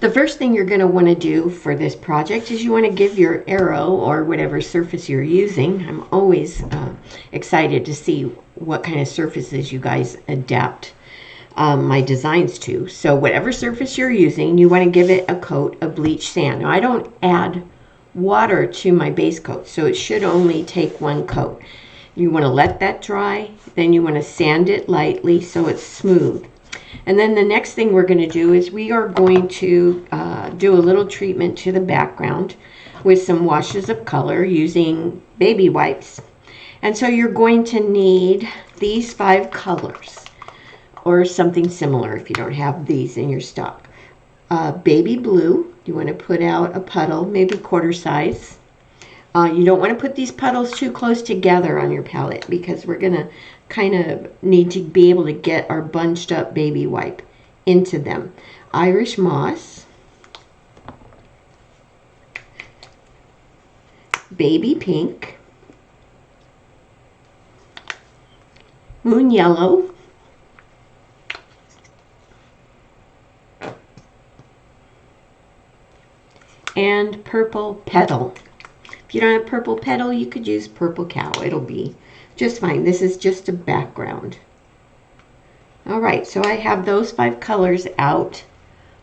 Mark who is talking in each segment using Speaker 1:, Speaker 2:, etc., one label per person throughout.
Speaker 1: The first thing you're going to want to do for this project is you want to give your arrow or whatever surface you're using. I'm always excited to see what kind of surfaces you guys adapt my designs to. So whatever surface you're using, you want to give it a coat of bleached sand. Now I don't add water to my base coat, so it should only take one coat. You want to let that dry, then you want to sand it lightly so it's smooth. And then the next thing we're going to do is we are going to do a little treatment to the background with some washes of color using baby wipes. And so you're going to need these 5 colors or something similar if you don't have these in your stock. Baby blue, you want to put out a puddle, maybe quarter size. You don't want to put these puddles too close together on your palette because we're going to kind of need to be able to get our bunched up baby wipe into them. Irish moss, baby pink, moon yellow, and purple petal. If you don't have purple petal, you could use purple cow. It'll be just fine. This is just a background. All right, so I have those 5 colors out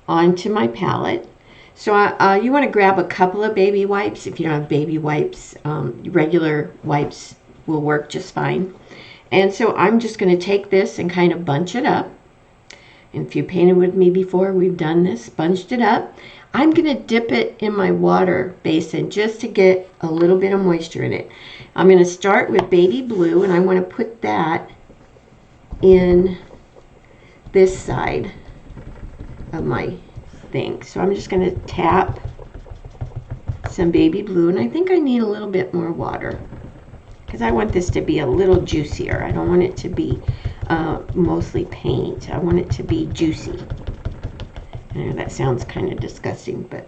Speaker 1: onto my palette. So you want to grab a couple of baby wipes. If you don't have baby wipes, regular wipes will work just fine. And so I'm just going to take this and kind of bunch it up. And if you painted with me before, we've done this, bunched it up. I'm going to dip it in my water basin just to get a little bit of moisture in it. I'm going to start with baby blue, and I want to put that in this side of my thing. So I'm just going to tap some baby blue, and I think I need a little bit more water because I want this to be a little juicier. I don't want it to be mostly paint. I want it to be juicy. I know that sounds kind of disgusting, but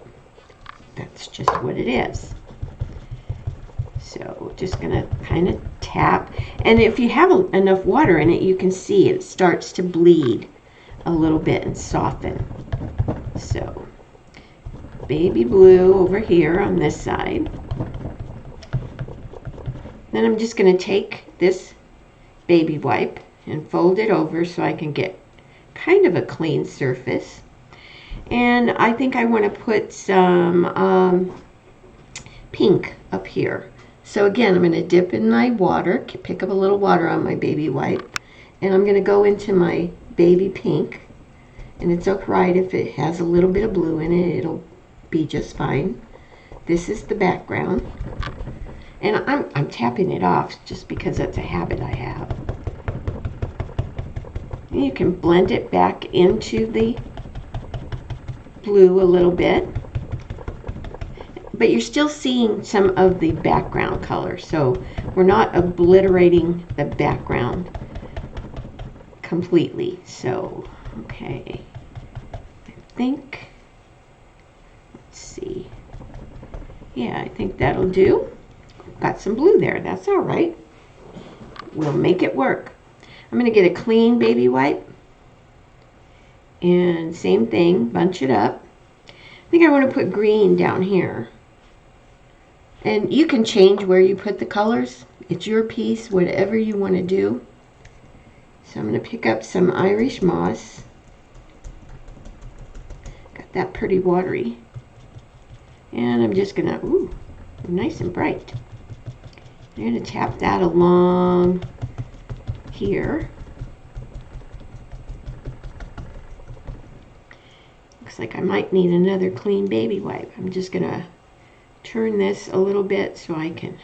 Speaker 1: that's just what it is. So just going to kind of tap. And if you have enough water in it, you can see it starts to bleed a little bit and soften. So baby blue over here on this side. Then I'm just going to take this baby wipe and fold it over so I can get kind of a clean surface. And I think I want to put some pink up here. So again, I'm going to dip in my water, pick up a little water on my baby wipe, and I'm going to go into my baby pink. And it's alright if it has a little bit of blue in it, it'll be just fine. This is the background. And I'm tapping it off just because that's a habit I have. And you can blend it back into the blue a little bit, but you're still seeing some of the background color, so we're not obliterating the background completely. So okay, I think, let's see, yeah, I think that'll do. Got some blue there, that's all right, we'll make it work. I'm going to get a clean baby wipe and same thing, bunch it up. I think I want to put green down here. And you can change where you put the colors. It's your piece, whatever you want to do. So I'm going to pick up some Irish moss. Got that pretty watery. And I'm just going to, ooh, nice and bright. I'm going to tap that along here. Looks like I might need another clean baby wipe. I'm just going to turn this a little bit so I can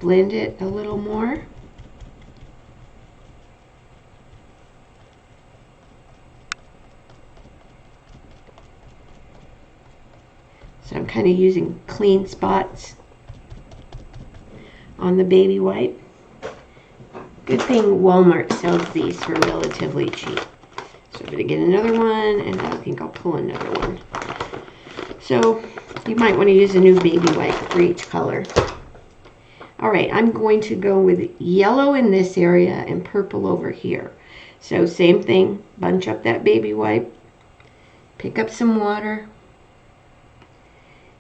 Speaker 1: blend it a little more. So I'm kind of using clean spots on the baby wipe. Good thing Walmart sells these for relatively cheap. So I'm going to get another one, and I think I'll pull another one. So you might want to use a new baby wipe for each color. Alright, I'm going to go with yellow in this area and purple over here. So same thing, bunch up that baby wipe Pick up some water.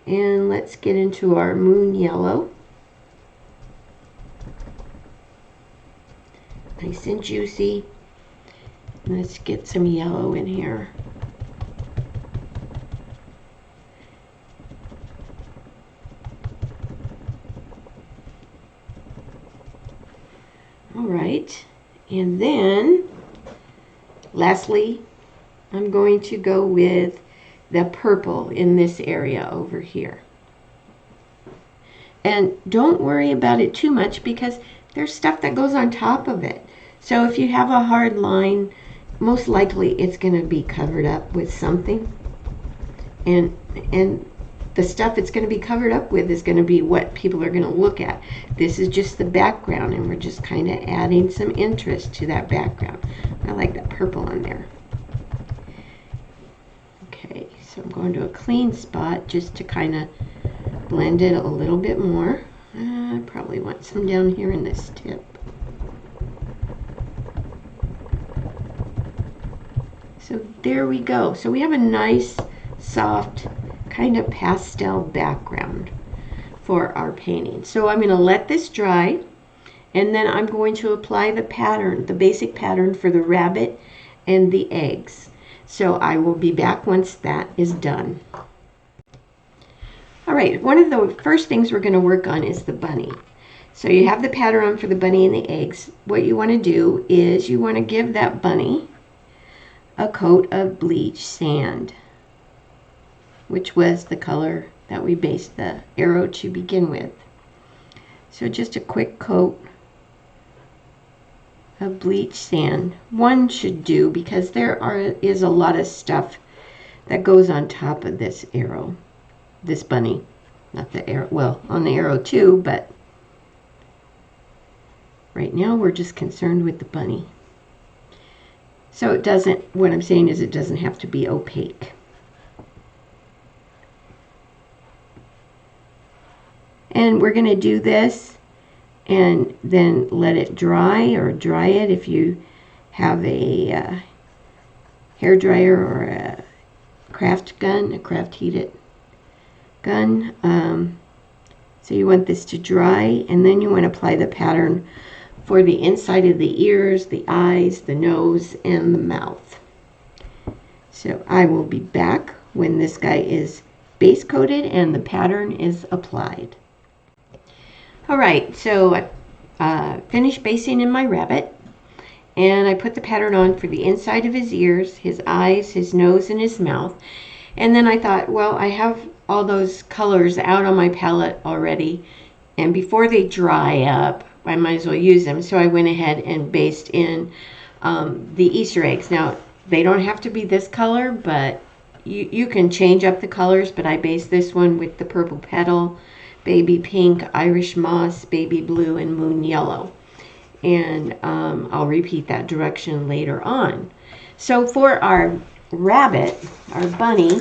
Speaker 1: And let's get into our moon yellow. Nice and juicy. Let's get some yellow in here. All right, and then lastly, I'm going to go with the purple in this area over here. And don't worry about it too much because there's stuff that goes on top of it. So if you have a hard line, most likely it's going to be covered up with something. And the stuff it's going to be covered up with is going to be what people are going to look at. This is just the background, and we're just kind of adding some interest to that background. I like that purple on there. Okay, so I'm going to a clean spot just to kind of blend it a little bit more. I probably want some down here in this tip. So there we go. So we have a nice, soft, kind of pastel background for our painting. So I'm going to let this dry, and then I'm going to apply the pattern, the basic pattern for the rabbit and the eggs. So I will be back once that is done. All right, one of the first things we're going to work on is the bunny. So you have the pattern on for the bunny and the eggs. What you want to do is you want to give that bunny a coat of bleach sand, which was the color that we based the arrow to begin with. So just a quick coat of bleach sand. One should do because there is a lot of stuff that goes on top of this arrow, this bunny. Not the arrow, well, on the arrow too, but right now we're just concerned with the bunny. So it doesn't, what I'm saying is it doesn't have to be opaque. And we're going to do this and then let it dry, or dry it if you have a hair dryer or a craft gun, a craft heated gun. So you want this to dry, and then you want to apply the pattern for the inside of the ears, the eyes, the nose, and the mouth. So I will be back when this guy is base coated and the pattern is applied. All right, so I finished basing in my rabbit, and I put the pattern on for the inside of his ears, his eyes, his nose, and his mouth. And then I thought, well, I have all those colors out on my palette already, and before they dry up, I might as well use them. So I went ahead and based in the Easter eggs. Now, they don't have to be this color, but you can change up the colors, but I based this one with the purple petal, baby pink, Irish moss, baby blue, and moon yellow. And I'll repeat that direction later on. So for our rabbit, our bunny,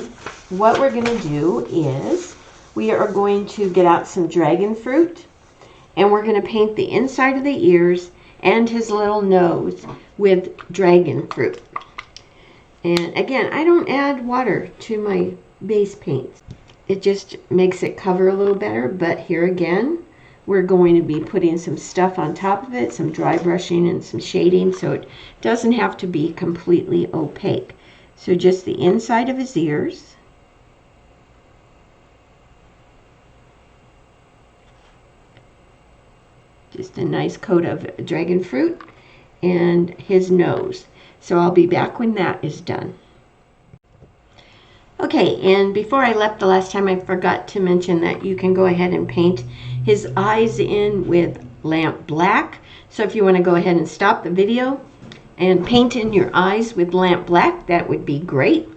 Speaker 1: what we're going to do is we are going to get out some dragon fruit, and we're going to paint the inside of the ears and his little nose with dragon fruit. And again, I don't add water to my base paints. It just makes it cover a little better, but here again, we're going to be putting some stuff on top of it, some dry brushing and some shading, so it doesn't have to be completely opaque. So just the inside of his ears. Just a nice coat of dragon fruit, and his nose. So I'll be back when that is done. Okay, and before I left the last time, I forgot to mention that you can go ahead and paint his eyes in with lamp black. So if you want to go ahead and stop the video and paint in your eyes with lamp black, that would be great.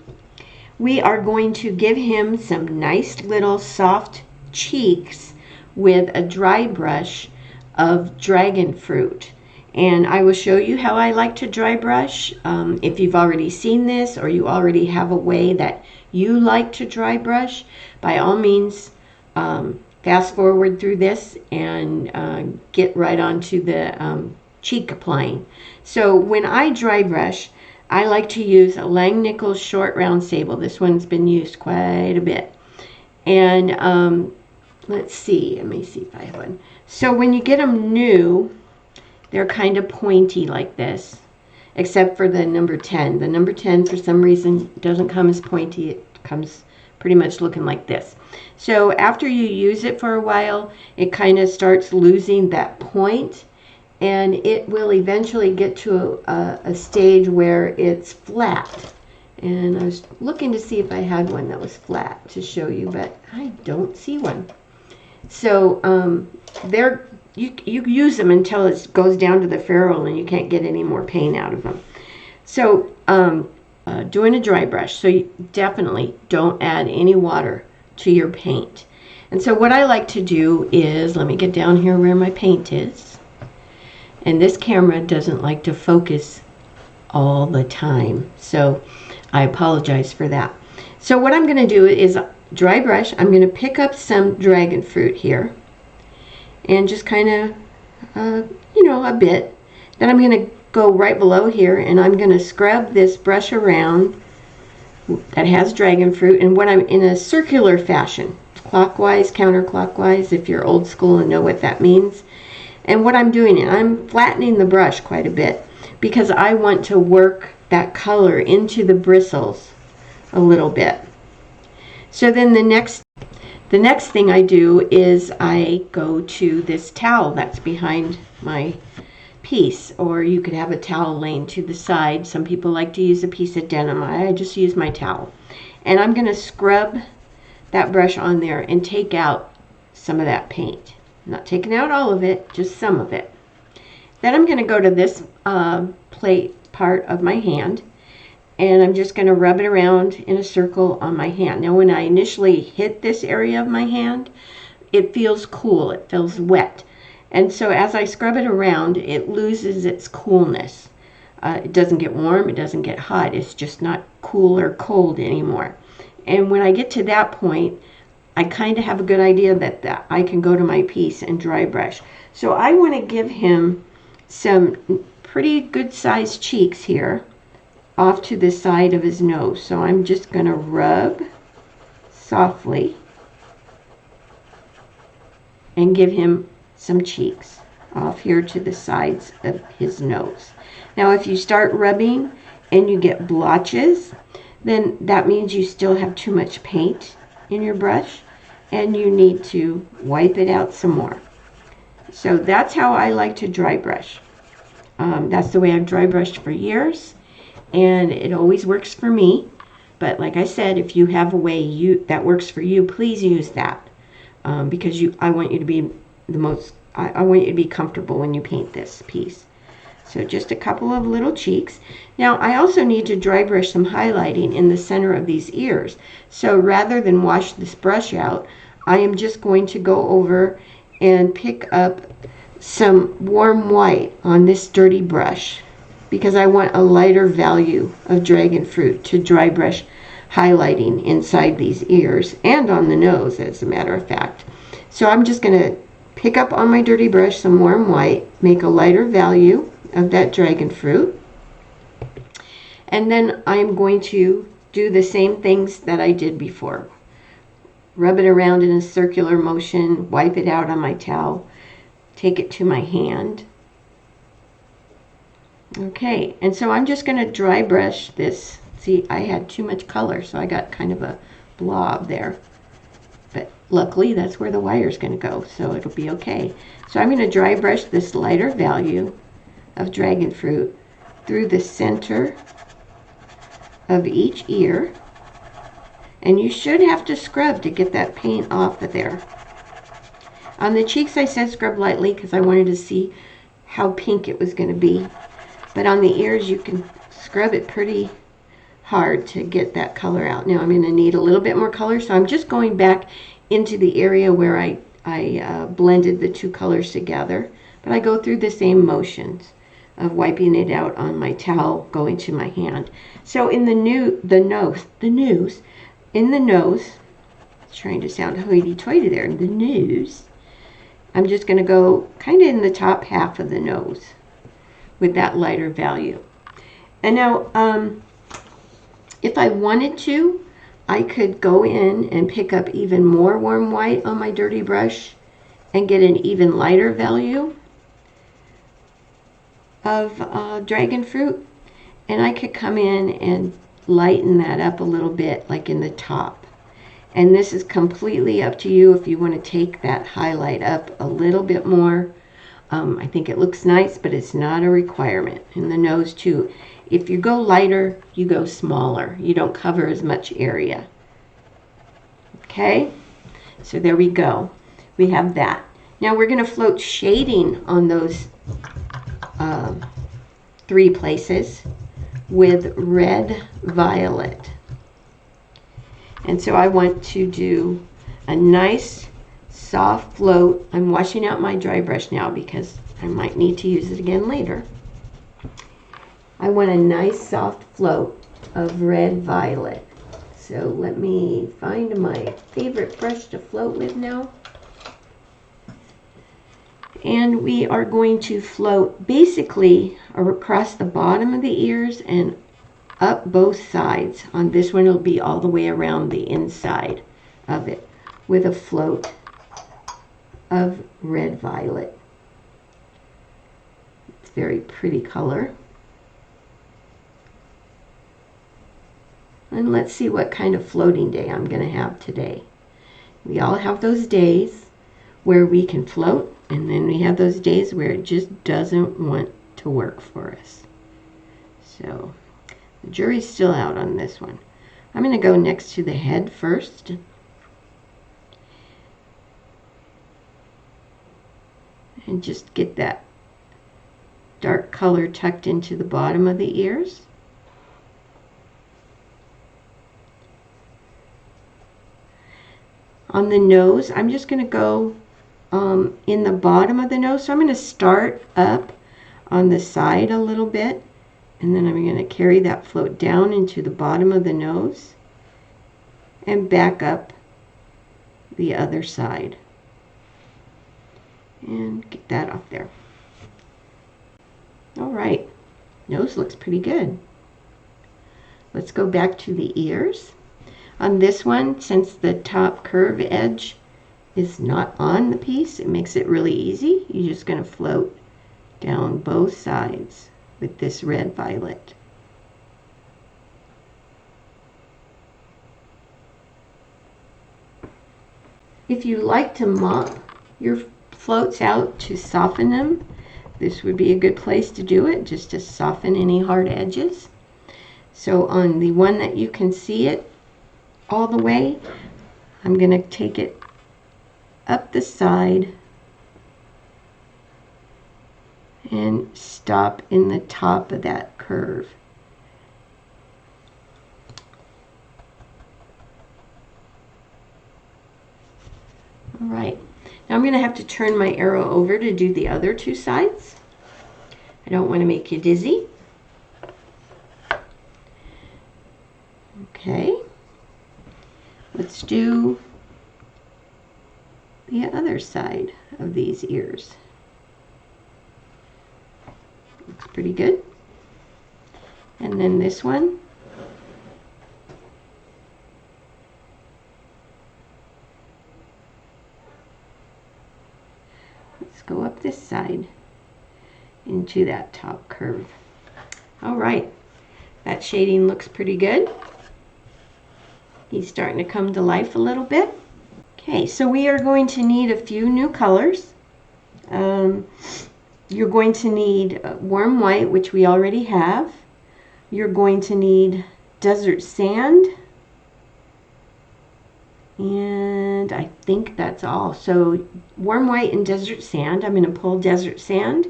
Speaker 1: We are going to give him some nice little soft cheeks with a dry brush of dragon fruit, and I will show you how I like to dry brush. If you've already seen this, or you already have a way that you like to dry brush, by all means fast forward through this and get right onto the cheek applying. So when I dry brush, I like to use a Lang-Nichols short round sable. This one's been used quite a bit. And let's see. Let me see if I have one. So when you get them new, they're kind of pointy like this, except for the number 10. The number 10, for some reason, doesn't come as pointy. It comes pretty much looking like this. So after you use it for a while, it kind of starts losing that point, and it will eventually get to a stage where it's flat. And I was looking to see if I had one that was flat to show you, but I don't see one. So you use them until it goes down to the ferrule and you can't get any more paint out of them. So doing a dry brush, so you definitely don't add any water to your paint. And so what I like to do is, let me get down here where my paint is. And this camera doesn't like to focus all the time, so I apologize for that. So what I'm going to do is dry brush. I'm going to pick up some dragon fruit here and just kind of, a bit. Then I'm going to go right below here and I'm going to scrub this brush around that has dragon fruit, and what I'm in a circular fashion, clockwise, counterclockwise, if you're old school and know what that means. And what I'm doing, I'm flattening the brush quite a bit because I want to work that color into the bristles a little bit. So then the next thing I do is I go to this towel that's behind my piece, or you could have a towel laying to the side. Some people like to use a piece of denim. I just use my towel. And I'm going to scrub that brush on there and take out some of that paint. I'm not taking out all of it, just some of it. Then I'm going to go to this plate part of my hand, and I'm just going to rub it around in a circle on my hand. Now when I initially hit this area of my hand, it feels cool, it feels wet. And so as I scrub it around, it loses its coolness. It doesn't get warm, it doesn't get hot, it's just not cool or cold anymore. And when I get to that point, I kind of have a good idea that I can go to my piece and dry brush. So I want to give him some pretty good sized cheeks here off to the side of his nose. So I'm just going to rub softly and give him some cheeks off here to the sides of his nose. Now if you start rubbing and you get blotches, then that means you still have too much paint in your brush and you need to wipe it out some more. So that's how I like to dry brush. That's the way I've dry brushed for years, and it always works for me. But like I said, if you have a way that works for you, please use that, because I want you to be I want you to be comfortable when you paint this piece. So just a couple of little cheeks. Now I also need to dry brush some highlighting in the center of these ears. So rather than wash this brush out, I am just going to go over and pick up some warm white on this dirty brush, because I want a lighter value of dragon fruit to dry brush highlighting inside these ears and on the nose, as a matter of fact. So I'm just going to pick up on my dirty brush some warm white, make a lighter value of that dragon fruit, and then I'm going to do the same things that I did before. Rub it around in a circular motion, wipe it out on my towel, take it to my hand. Okay, and so I'm just going to dry brush this. See, I had too much color, so I got kind of a blob there. But luckily, that's where the wire is going to go, so it'll be okay. So I'm going to dry brush this lighter value of dragon fruit through the center of each ear. And you should have to scrub to get that paint off of there. On the cheeks, I said scrub lightly because I wanted to see how pink it was going to be. But on the ears, you can scrub it pretty hard to get that color out. Now I'm going to need a little bit more color, so I'm just going back into the area where I blended the two colors together. But I go through the same motions of wiping it out on my towel, going to my hand. So in the nose, trying to sound hoity-toity there, in the nose, I'm just going to go kind of in the top half of the nose with that lighter value. And now, if I wanted to, I could go in and pick up even more warm white on my dirty brush and get an even lighter value of dragon fruit. And I could come in and lighten that up a little bit, like in the top. And this is completely up to you if you want to take that highlight up a little bit more. I think it looks nice, but it's not a requirement. And the nose too. If you go lighter, you go smaller. You don't cover as much area. Okay, so there we go. We have that. Now we're going to float shading on those 3 places with red violet. And so I want to do a nice soft float. I'm washing out my dry brush now because I might need to use it again later. I want a nice soft float of red violet. So let me find my favorite brush to float with now. And we are going to float basically across the bottom of the ears and up both sides. On this one, it'll be all the way around the inside of it with a float of red violet. It's a very pretty color. And let's see what kind of floating day I'm going to have today. We all have those days where we can float, and then we have those days where it just doesn't want to work for us. So the jury's still out on this one. I'm going to go next to the head first. And just get that dark color tucked into the bottom of the ears. On the nose, I'm just going to go in the bottom of the nose. So I'm going to start up on the side a little bit, and then I'm going to carry that float down into the bottom of the nose and back up the other side. And get that off there. All right, nose looks pretty good. Let's go back to the ears. On this one, since the top curve edge is not on the piece, it makes it really easy. You're just going to float down both sides with this red violet. If you like to mop your floats out to soften them, this would be a good place to do it, just to soften any hard edges. So on the one that you can see it all the way, I'm going to take it up the side and stop in the top of that curve. All right, now I'm going to have to turn my arrow over to do the other 2 sides. I don't want to make you dizzy. Okay, let's do the other side of these ears. Looks pretty good. And then this one. Let's go up this side into that top curve. All right, that shading looks pretty good. He's starting to come to life a little bit. Okay, so we are going to need a few new colors. You're going to need warm white, which we already have. You're going to need desert sand. And I think that's all. So warm white and desert sand. I'm going to pull desert sand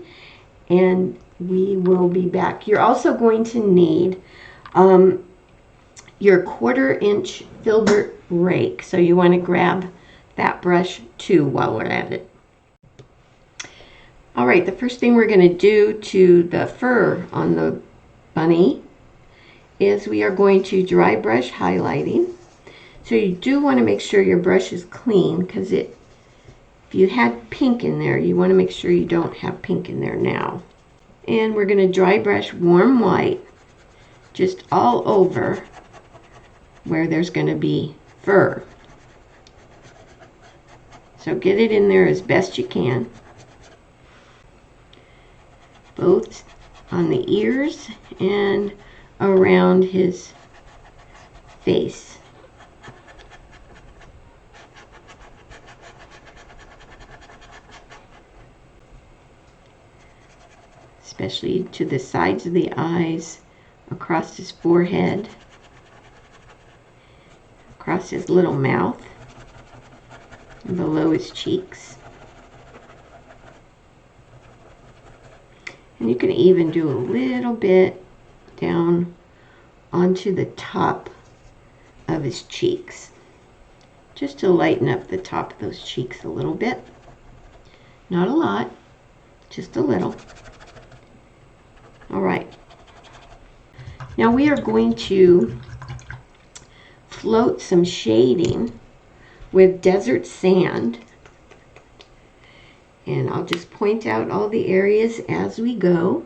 Speaker 1: and we will be back. You're also going to need your 1/4 inch filbert rake. So you want to grab that brush too while we're at it. All right, the first thing we're going to do to the fur on the bunny is we are going to dry brush highlighting. So you do want to make sure your brush is clean, because if you had pink in there, you want to make sure you don't have pink in there now. And we're going to dry brush warm white just all over where there's going to be fur. So get it in there as best you can. Both on the ears and around his face. Especially to the sides of the eyes, across his forehead, across his little mouth, and below his cheeks. And you can even do a little bit down onto the top of his cheeks, just to lighten up the top of those cheeks a little bit. Not a lot, just a little. All right. Now we are going to float some shading with desert sand. And I'll just point out all the areas as we go.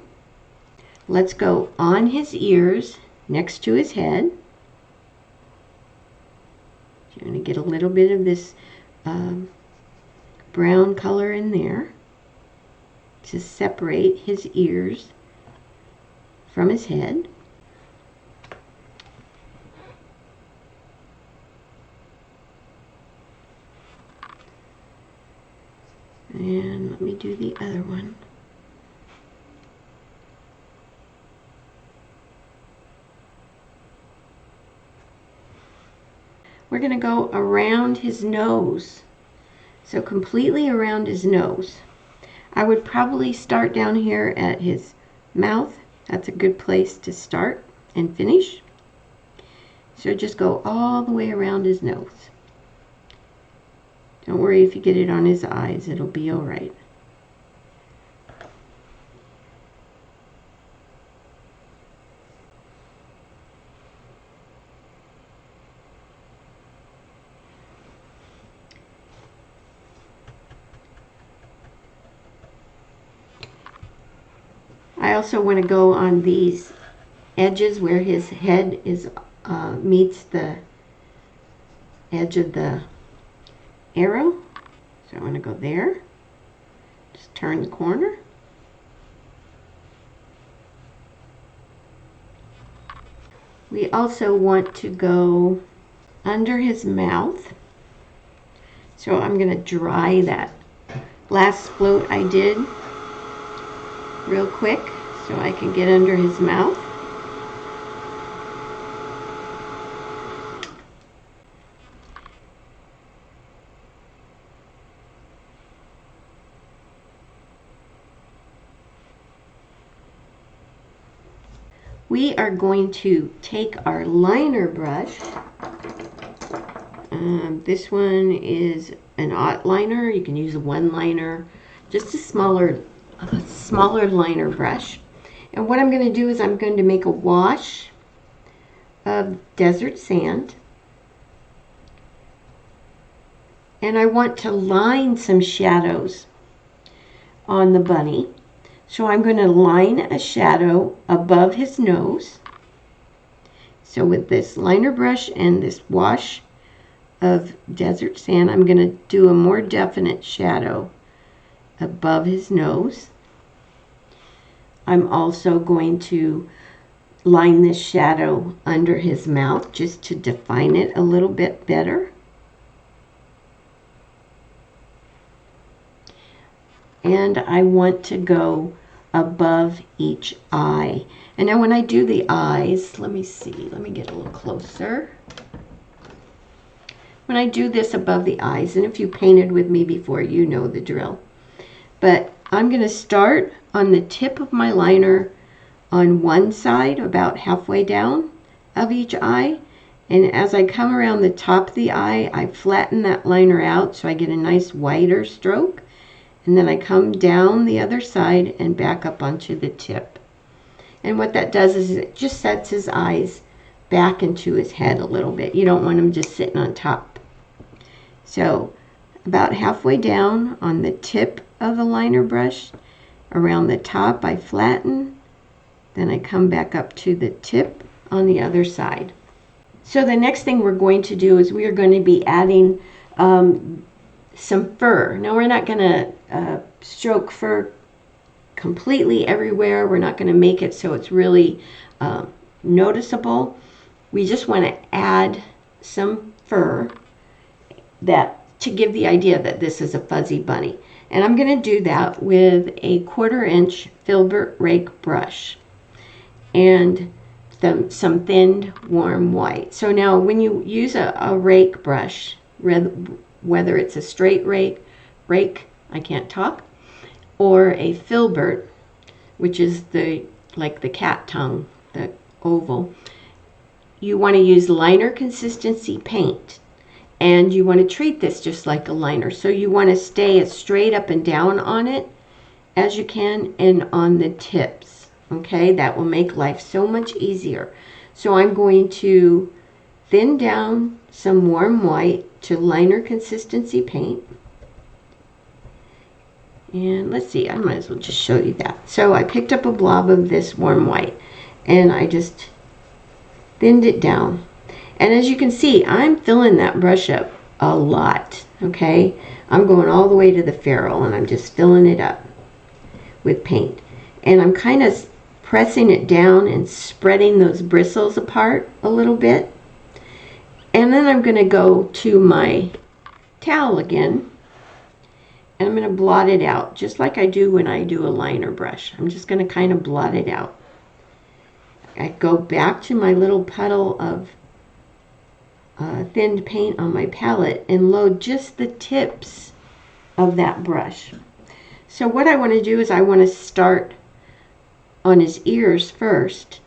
Speaker 1: Let's go on his ears, next to his head. You're going to get a little bit of this brown color in there to separate his ears from his head. And let me do the other one. We're going to go around his nose. So completely around his nose. I would probably start down here at his mouth. That's a good place to start and finish. So just go all the way around his nose. Don't worry if you get it on his eyes, it'll be all right. I also want to go on these edges where his head is meets the edge of the arrow. So I want to go there. Just turn the corner. We also want to go under his mouth. So I'm going to dry that last float I did real quick so I can get under his mouth. We are going to take our liner brush. This one is an aught liner. You can use a one liner, just a smaller liner brush. And what I'm going to do is I'm going to make a wash of desert sand. And I want to line some shadows on the bunny. So I'm going to line a shadow above his nose. So with this liner brush and this wash of desert sand, I'm going to do a more definite shadow above his nose. I'm also going to line this shadow under his mouth just to define it a little bit better. And I want to go above each eye. And now when I do the eyes, let me see, let me get a little closer. When I do this above the eyes, and if you painted with me before, you know the drill. But I'm going to start on the tip of my liner on one side, about halfway down of each eye. And as I come around the top of the eye, I flatten that liner out so I get a nice wider stroke. And then I come down the other side and back up onto the tip. And what that does is it just sets his eyes back into his head a little bit. You don't want him just sitting on top. So about halfway down on the tip of the liner brush, around the top I flatten. Then I come back up to the tip on the other side. So the next thing we're going to do is we are going to be adding some fur. Now we're not going to stroke fur completely everywhere. We're not going to make it so it's really noticeable. We just want to add some fur to give the idea that this is a fuzzy bunny. And I'm going to do that with a 1/4 inch filbert rake brush and some thinned warm white. So now when you use a rake brush, whether it's a straight rake, I can't talk, or a filbert, which is like the cat tongue, the oval, you want to use liner consistency paint. And you want to treat this just like a liner. So you want to stay as straight up and down on it as you can and on the tips. Okay, that will make life so much easier. So I'm going to thin down some warm white to liner consistency paint. And let's see, I might as well just show you that. So I picked up a blob of this warm white and I just thinned it down. And as you can see, I'm filling that brush up a lot, okay? I'm going all the way to the ferrule and I'm just filling it up with paint. And I'm kind of pressing it down and spreading those bristles apart a little bit. And then I'm going to go to my towel again and I'm going to blot it out just like I do when I do a liner brush. I'm just going to kind of blot it out. I go back to my little puddle of thinned paint on my palette and load just the tips of that brush. So what I want to do is I want to start on his ears first,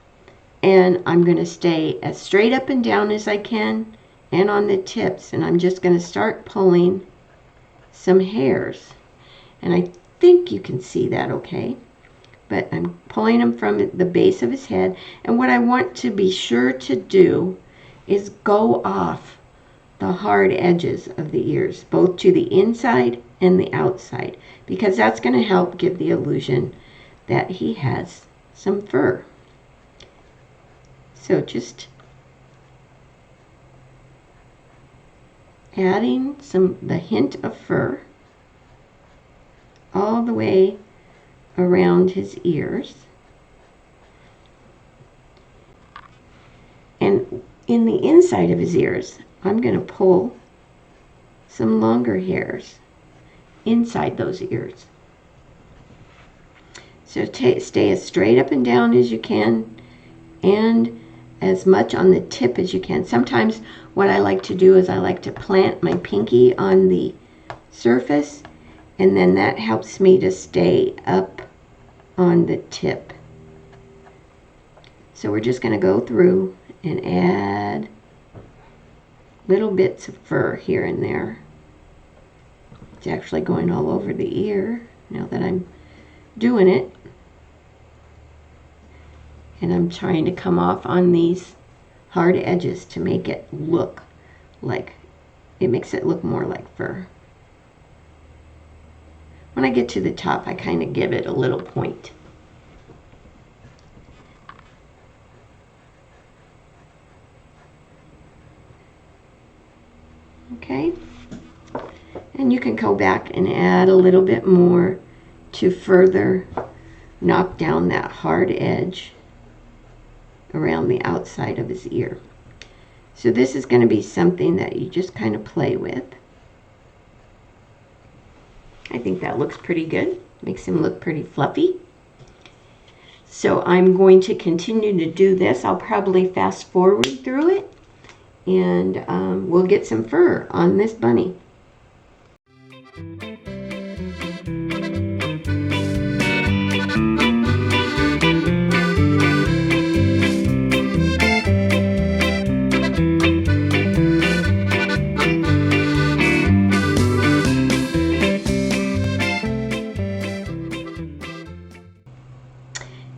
Speaker 1: and I'm going to stay as straight up and down as I can and on the tips, and I'm just going to start pulling some hairs. And I think you can see that okay, but I'm pulling them from the base of his head. And what I want to be sure to do is go off the hard edges of the ears, both to the inside and the outside, because that's going to help give the illusion that he has some fur. So just adding the hint of fur all the way around his ears. And in the inside of his ears, I'm going to pull some longer hairs inside those ears. So stay as straight up and down as you can and as much on the tip as you can. Sometimes what I like to do is I like to plant my pinky on the surface, and then that helps me to stay up on the tip. So we're just going to go through and add little bits of fur here and there. It's actually going all over the ear now that I'm doing it. And I'm trying to come off on these hard edges to make it look like, it makes it look more like fur. When I get to the top, I kind of give it a little point. Okay, and you can go back and add a little bit more to further knock down that hard edge around the outside of his ear. So this is going to be something that you just kind of play with. I think that looks pretty good. Makes him look pretty fluffy. So I'm going to continue to do this. I'll probably fast forward through it, and we'll get some fur on this bunny.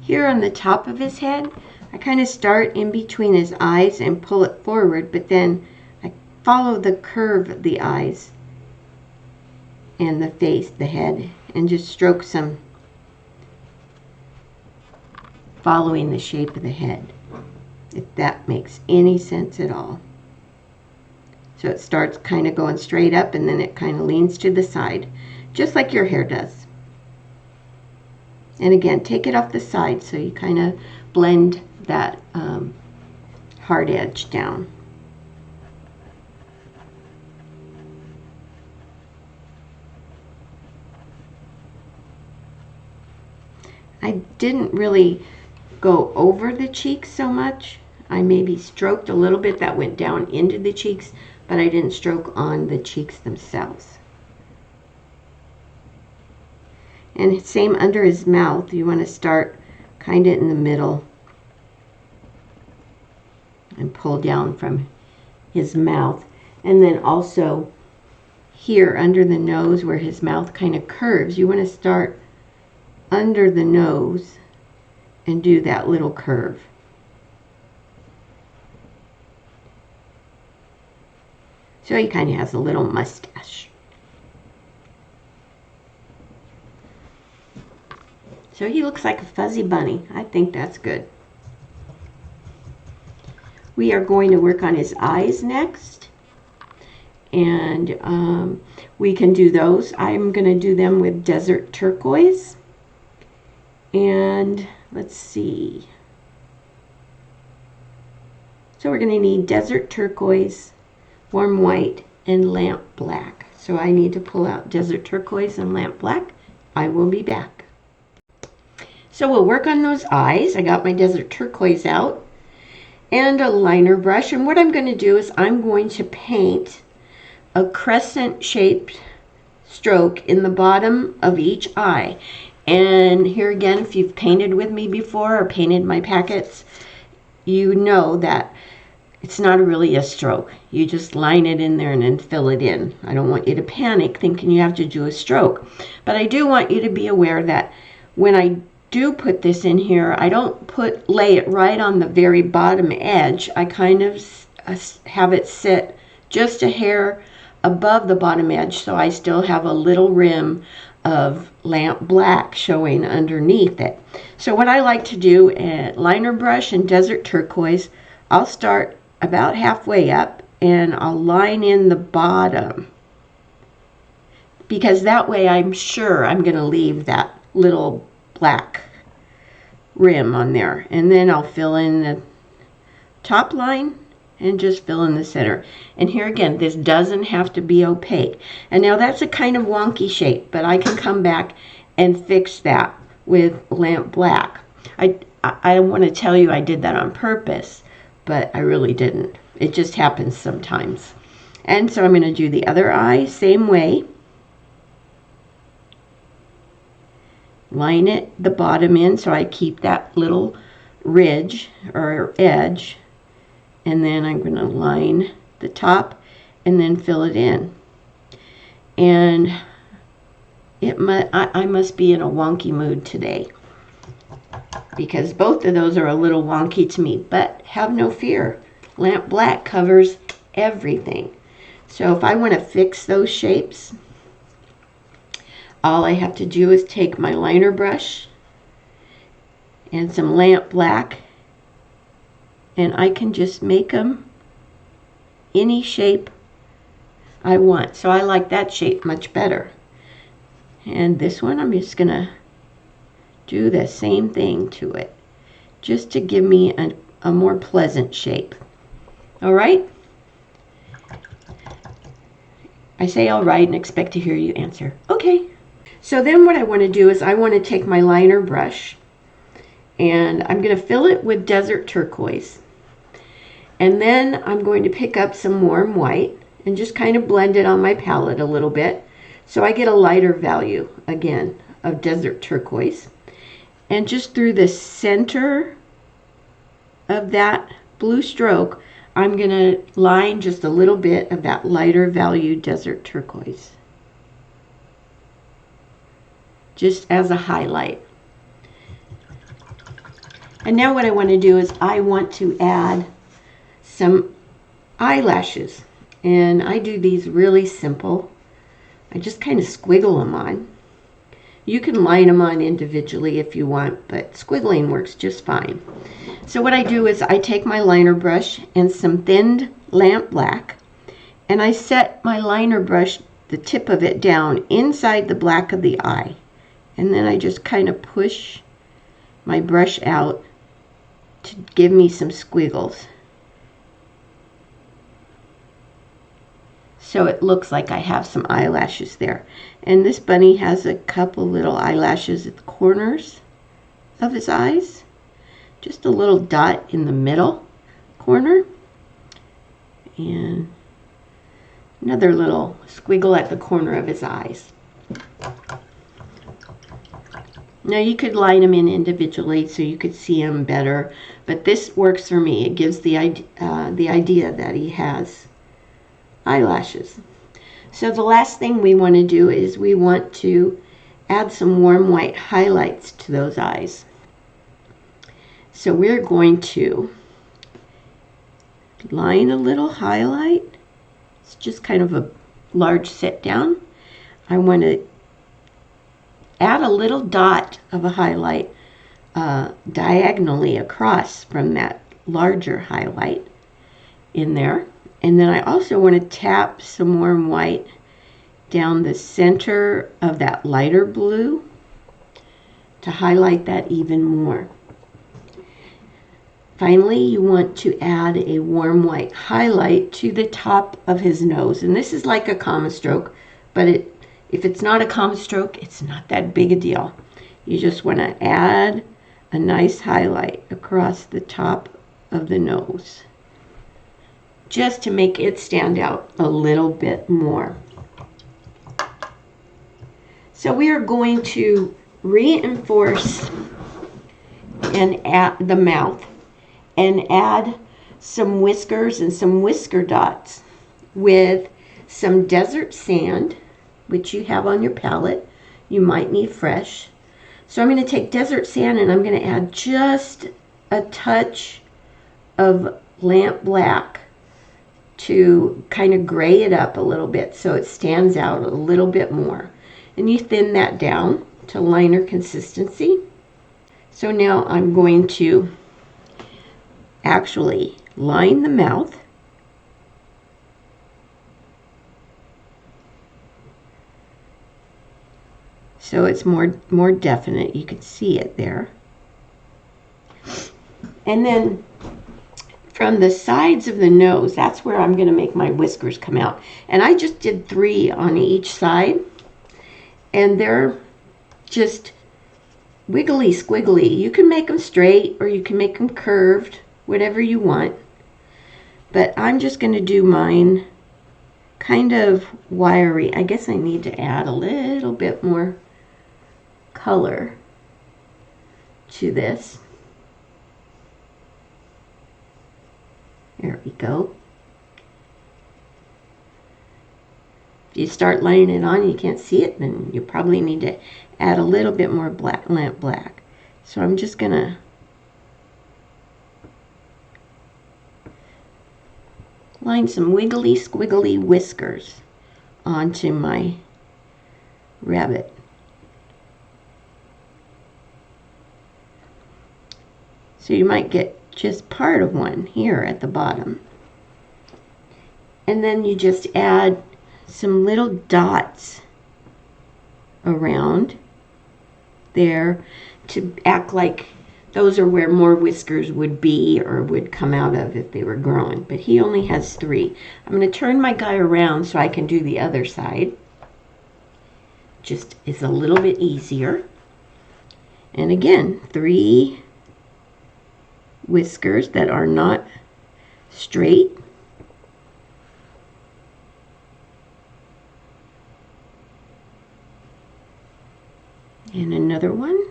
Speaker 1: Here on the top of his head, I kind of start in between his eyes and pull it forward, but then I follow the curve of the eyes and the face, the head, and just stroke some following the shape of the head. that makes any sense at all. So it starts kind of going straight up and then it kind of leans to the side, just like your hair does. And again, take it off the side so you kind of blend that hard edge down. I didn't really go over the cheeks so much. I maybe stroked a little bit that went down into the cheeks, but I didn't stroke on the cheeks themselves. And same under his mouth. You want to start kind of in the middle and pull down from his mouth. And then also here under the nose where his mouth kind of curves, you want to start under the nose and do that little curve. So he kind of has a little mustache. So he looks like a fuzzy bunny. I think that's good. We are going to work on his eyes next. And we can do those. I'm going to do them with Desert Turquoise. And let's see. So we're going to need Desert Turquoise, Warm White, and Lamp Black. So I need to pull out Desert Turquoise and Lamp Black. I will be back. So we'll work on those eyes. I got my Desert Turquoise out and a liner brush. And what I'm going to do is I'm going to paint a crescent shaped stroke in the bottom of each eye. And here again, if you've painted with me before or painted my packets, you know that it's not really a stroke. You just line it in there and then fill it in. I don't want you to panic thinking you have to do a stroke. But I do want you to be aware that when I do put this in here, I don't lay it right on the very bottom edge. I kind of have it sit just a hair above the bottom edge, so I still have a little rim of lamp black showing underneath it. So what I like to do at liner brush and Desert Turquoise, I'll start about halfway up and I'll line in the bottom, because that way I'm sure I'm going to leave that little black rim on there. And then I'll fill in the top line and just fill in the center. And here again, this doesn't have to be opaque. And now that's a kind of wonky shape, but I can come back and fix that with lamp black. I want to tell you I did that on purpose, but I really didn't. It just happens sometimes. And so I'm going to do the other eye same way. Line it the bottom in so I keep that little ridge or edge, and then I'm going to line the top and then fill it in. And I must be in a wonky mood today, because both of those are a little wonky to me, but have no fear. Lamp black covers everything. So if I want to fix those shapes, all I have to do is take my liner brush and some lamp black, and I can just make them any shape I want. So I like that shape much better. And this one, I'm just going to do the same thing to it, just to give me a more pleasant shape. All right? I say all right and expect to hear you answer, okay. So then what I want to do is I want to take my liner brush and I'm going to fill it with Desert Turquoise. And then I'm going to pick up some Warm White and just kind of blend it on my palette a little bit, so I get a lighter value again of Desert Turquoise. And just through the center of that blue stroke, I'm going to line just a little bit of that lighter value Desert Turquoise, just as a highlight. And now what I want to do is I want to add some eyelashes. And I do these really simple. I just kind of squiggle them on. You can line them on individually if you want, but squiggling works just fine. So what I do is I take my liner brush and some thinned lamp black, and I set my liner brush, the tip of it, down inside the black of the eye. And then I just kind of push my brush out to give me some squiggles. So it looks like I have some eyelashes there. And this bunny has a couple little eyelashes at the corners of his eyes. Just a little dot in the middle corner. And another little squiggle at the corner of his eyes. Now you could line them in individually so you could see them better, but this works for me. It gives the idea that he has eyelashes. So the last thing we want to do is we want to add some warm white highlights to those eyes. So we're going to line a little highlight. It's just kind of a large set down. I want to add a little dot of a highlight diagonally across from that larger highlight in there. And then I also want to tap some warm white down the center of that lighter blue to highlight that even more. Finally, you want to add a warm white highlight to the top of his nose. And this is like a comma stroke, but if it's not a comma stroke, it's not that big a deal. You just want to add a nice highlight across the top of the nose, just to make it stand out a little bit more. So we are going to reinforce and add the mouth and add some whiskers and some whisker dots with some desert sand, which you have on your palette. You might need fresh. So I'm going to take desert sand and I'm going to add just a touch of lamp black to kind of gray it up a little bit so it stands out a little bit more. And you thin that down to liner consistency. So now I'm going to actually line the mouth. So it's more definite. You can see it there. And then from the sides of the nose, that's where I'm going to make my whiskers come out. And I just did 3 on each side. And they're just wiggly squiggly. You can make them straight or you can make them curved, whatever you want. But I'm just going to do mine kind of wiry. I guess I need to add a little bit more color to this. There we go. If you start laying it on and you can't see it, then you probably need to add a little bit more lamp black. So I'm just going to line some wiggly squiggly whiskers onto my rabbit. So you might get just part of one here at the bottom. And then you just add some little dots around there to act like those are where more whiskers would be or would come out of if they were growing. But he only has 3. I'm going to turn my guy around so I can do the other side. Just is a little bit easier. And again, 3 whiskers that are not straight. And another one.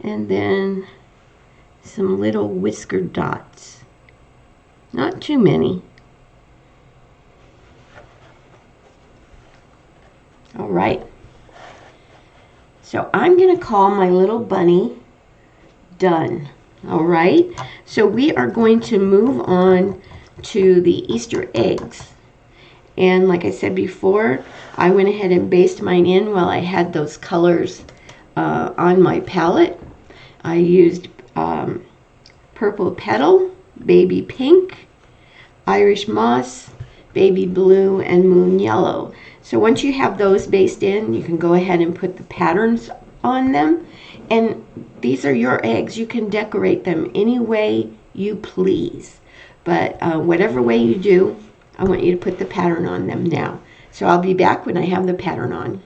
Speaker 1: And then some little whisker dots. Not too many. All right. So I'm going to call my little bunny done. All right. So we are going to move on to the Easter eggs. And like I said before, I went ahead and based mine in while I had those colors on my palette. I used Purple Petal, Baby Pink, Irish Moss, Baby Blue, and Moon Yellow. So once you have those based in, you can go ahead and put the patterns on them. And these are your eggs. You can decorate them any way you please. But whatever way you do, I want you to put the pattern on them now. So I'll be back when I have the pattern on.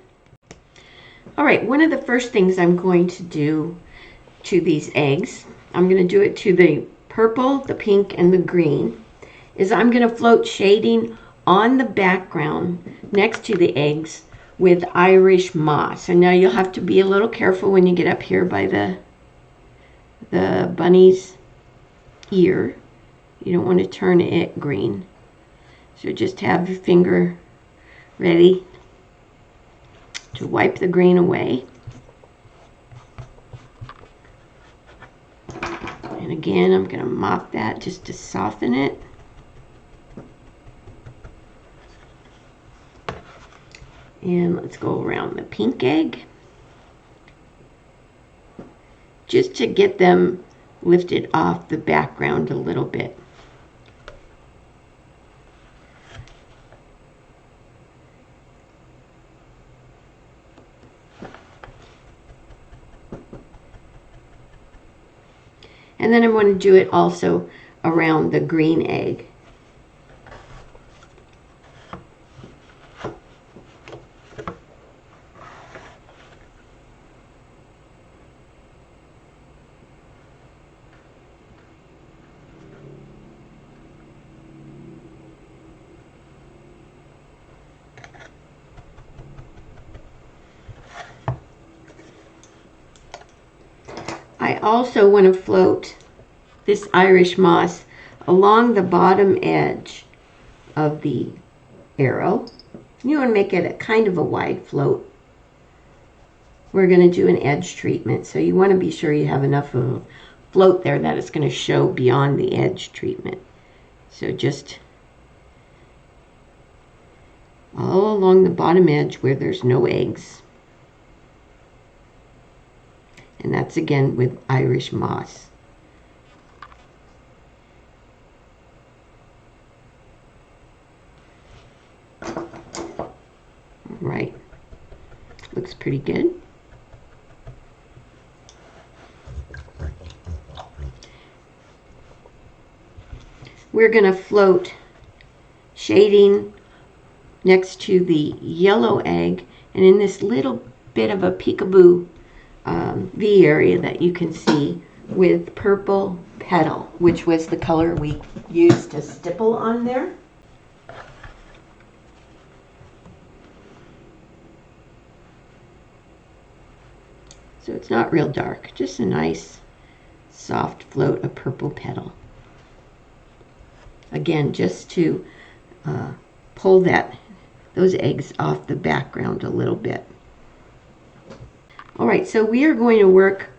Speaker 1: All right, one of the first things I'm going to do to these eggs, I'm going to do it to the purple, the pink, and the green, is I'm going to float shading on the background next to the eggs with Irish Moss. And now you'll have to be a little careful when you get up here by the bunny's ear. You don't want to turn it green. So just have your finger ready to wipe the green away. And again, I'm going to mop that just to soften it. And let's go around the pink egg, just to get them lifted off the background a little bit. And then I'm going to do it also around the green egg. I also want to float this Irish Moss along the bottom edge of the arrow. You want to make it a kind of a wide float. We're going to do an edge treatment, so you want to be sure you have enough of a float there that it's going to show beyond the edge treatment. So just all along the bottom edge where there's no eggs. And that's again with Irish Moss. All right, looks pretty good. We're going to float shading next to the yellow egg, and in this little bit of a peekaboo V area that you can see with Purple Petal, which was the color we used to stipple on there. So it's not real dark, just a nice soft float of Purple Petal. Again, just to pull those eggs off the background a little bit. All right, so we are going to work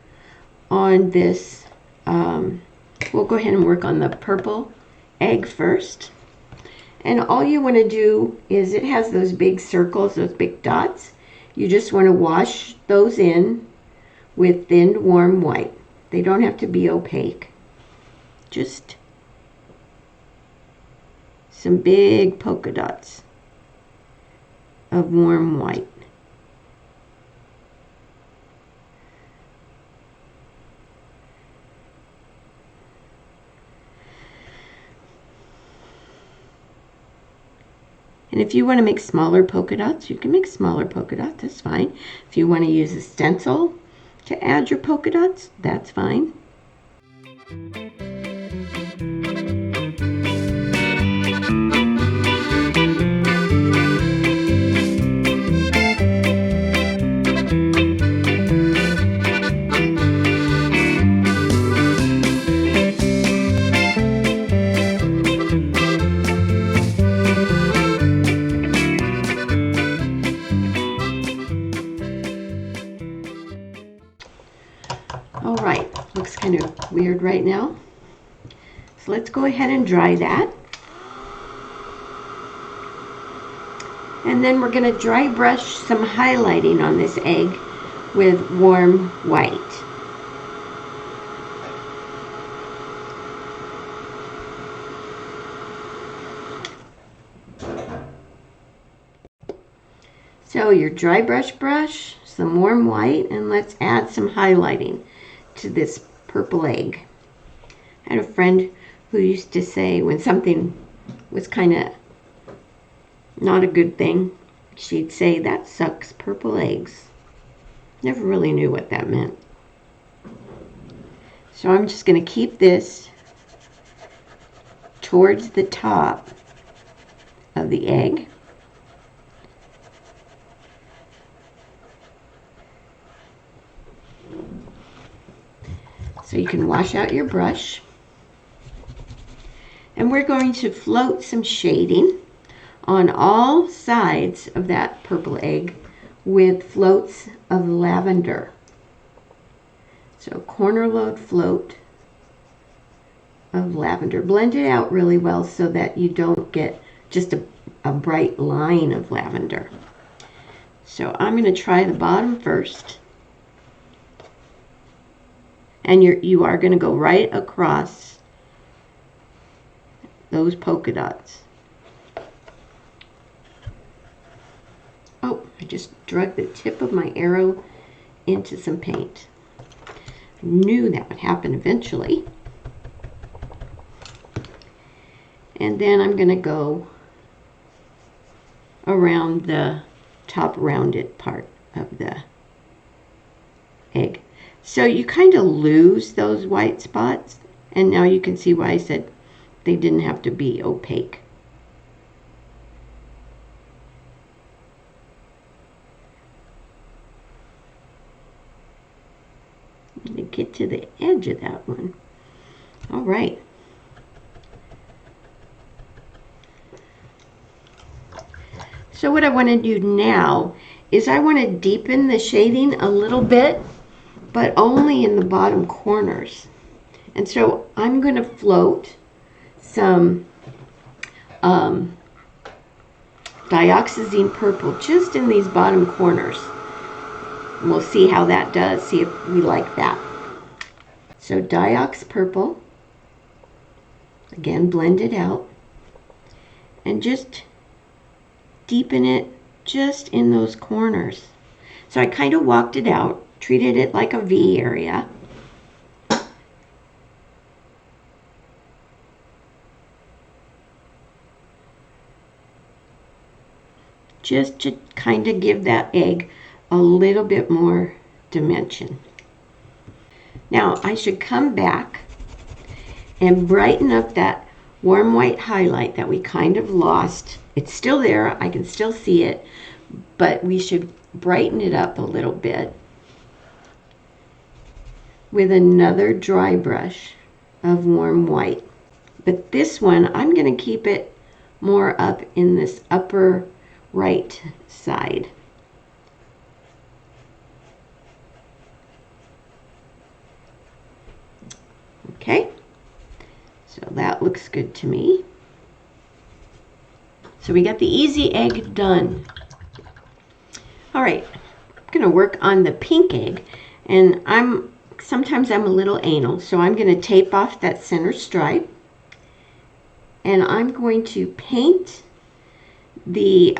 Speaker 1: on this. We'll go ahead and work on the purple egg first. And all you want to do is, it has those big circles, those big dots. You just want to wash those in with thin, warm white. They don't have to be opaque. Just some big polka dots of warm white. And if you want to make smaller polka dots, you can make smaller polka dots, that's fine. If you want to use a stencil to add your polka dots, that's fine. All right, looks kind of weird right now. So let's go ahead and dry that. And then we're going to dry brush some highlighting on this egg with warm white. So your dry brush, some warm white, and let's add some highlighting to this purple egg. I had a friend who used to say when something was kind of not a good thing, she'd say, "That sucks, purple eggs." Never really knew what that meant. So I'm just going to keep this towards the top of the egg. So you can wash out your brush. And we're going to float some shading on all sides of that purple egg with floats of lavender. So corner load float of lavender. Blend it out really well so that you don't get just a bright line of lavender. So I'm going to try the bottom first. And you are going to go right across those polka dots. Oh, I just drug the tip of my arrow into some paint. Knew that would happen eventually. And then I'm going to go around the top rounded part of the egg. So you kind of lose those white spots, and now you can see why I said they didn't have to be opaque. I'm going to get to the edge of that one. All right. So what I want to do now is I want to deepen the shading a little bit, but only in the bottom corners. And so I'm going to float some dioxazine purple just in these bottom corners. And we'll see how that does, see if we like that. So diox purple, again blend it out, and just deepen it just in those corners. So I kind of walked it out, treated it like a V area. Just to kind of give that egg a little bit more dimension. Now I should come back and brighten up that warm white highlight that we kind of lost. It's still there, I can still see it, but we should brighten it up a little bit with another dry brush of warm white. But this one, I'm going to keep it more up in this upper right side. Okay, so that looks good to me. So we got the easy egg done. All right, I'm going to work on the pink egg, and sometimes I'm a little anal, so I'm going to tape off that center stripe, and I'm going to paint the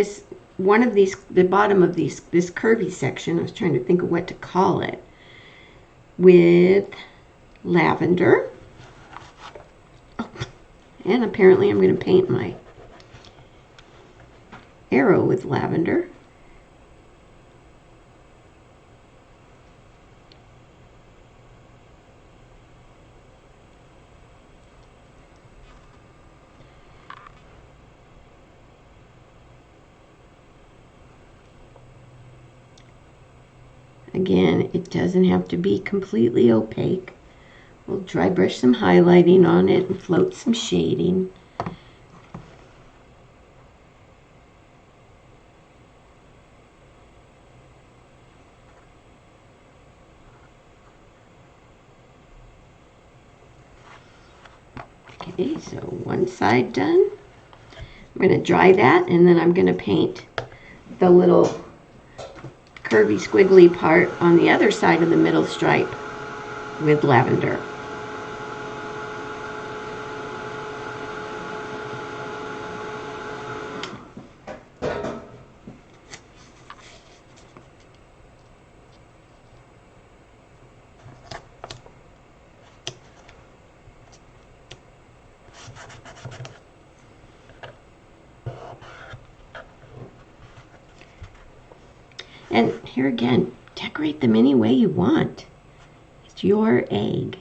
Speaker 1: the bottom of this curvy section. I was trying to think of what to call it, with lavender. Oh, and apparently I'm going to paint my arrow with lavender. Again, it doesn't have to be completely opaque. We'll dry brush some highlighting on it and float some shading. Okay, so one side done. I'm going to dry that, and then I'm going to paint the little curvy squiggly part on the other side of the middle stripe with lavender. And here again, decorate them any way you want. It's your egg.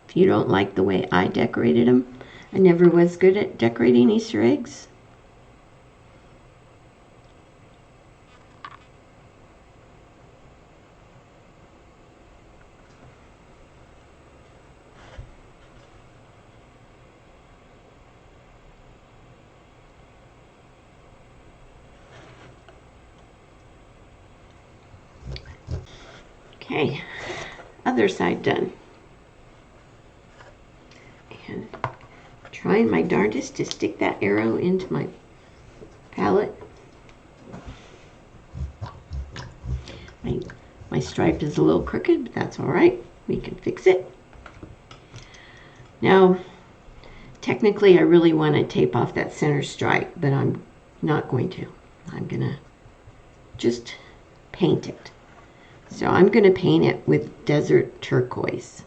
Speaker 1: If you don't like the way I decorated them, I never was good at decorating Easter eggs. Okay, other side done. And trying my darndest to stick that arrow into my palette. My stripe is a little crooked, but that's all right. We can fix it. Now, technically, I really want to tape off that center stripe, but I'm not going to. I'm going to just paint it. So I'm going to paint it with Desert Turquoise.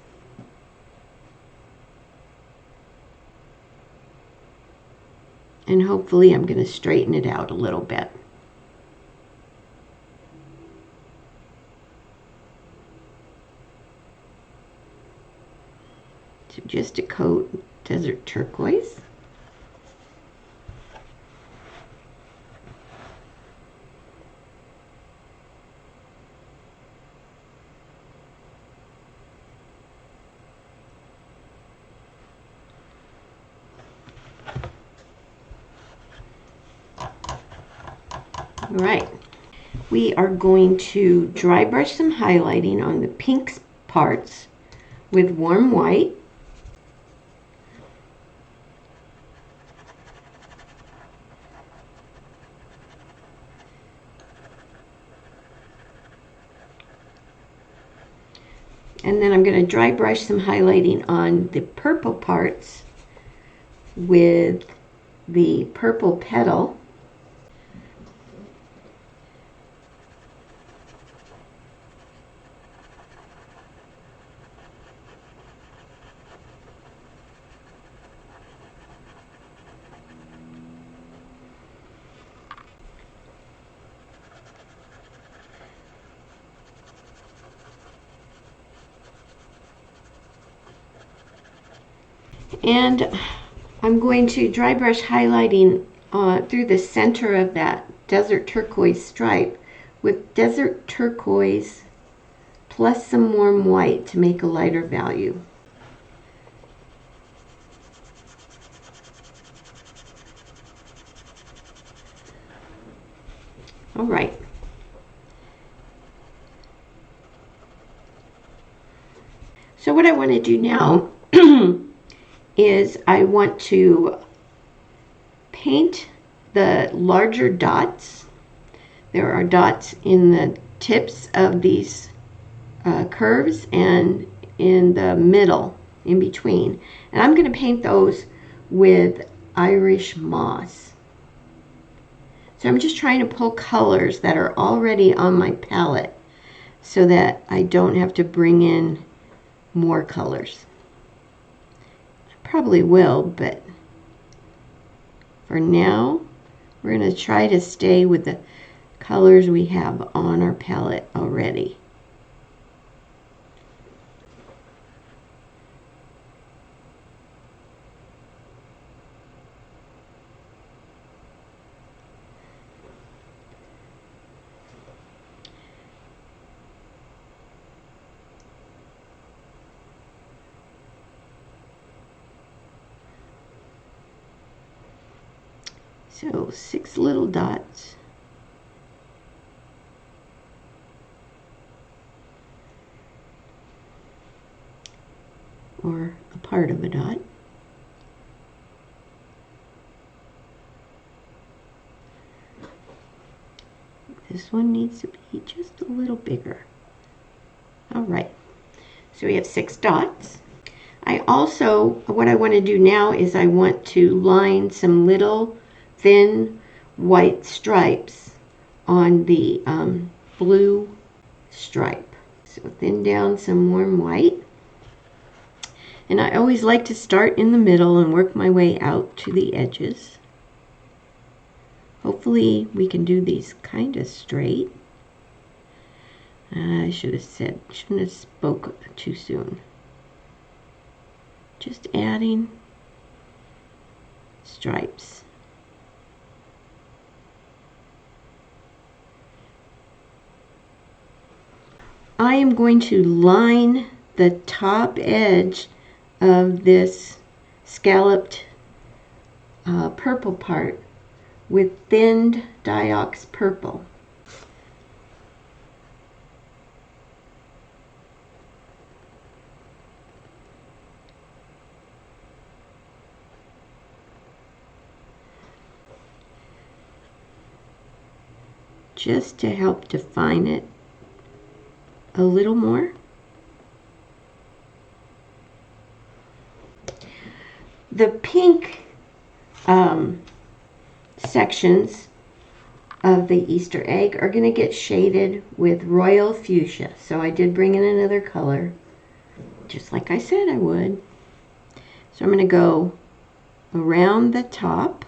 Speaker 1: And hopefully I'm going to straighten it out a little bit. So just a coat Desert Turquoise. All right, we are going to dry brush some highlighting on the pink parts with warm white. And then I'm going to dry brush some highlighting on the purple parts with the purple petal. And I'm going to dry brush highlighting through the center of that Desert Turquoise stripe with Desert Turquoise plus some warm white to make a lighter value. All right. So what I want to do now is I want to paint the larger dots. There are dots in the tips of these curves and in the middle, in between. And I'm going to paint those with Irish moss. So I'm just trying to pull colors that are already on my palette so that I don't have to bring in more colors. I probably will, but for now, we're going to try to stay with the colors we have on our palette already. So 6 little dots. or a part of a dot. This one needs to be just a little bigger. All right, so we have 6 dots. I also, what I want to do now is I want to line some little thin white stripes on the blue stripe. So thin down some warm white. And I always like to start in the middle and work my way out to the edges. Hopefully we can do these kind of straight. I shouldn't have spoke too soon. Just adding stripes. I am going to line the top edge of this scalloped purple part with thinned Diox purple. Just to help define it a little more. The pink sections of the Easter egg are going to get shaded with royal fuchsia. So I did bring in another color, just like I said I would. So I'm going to go around the top.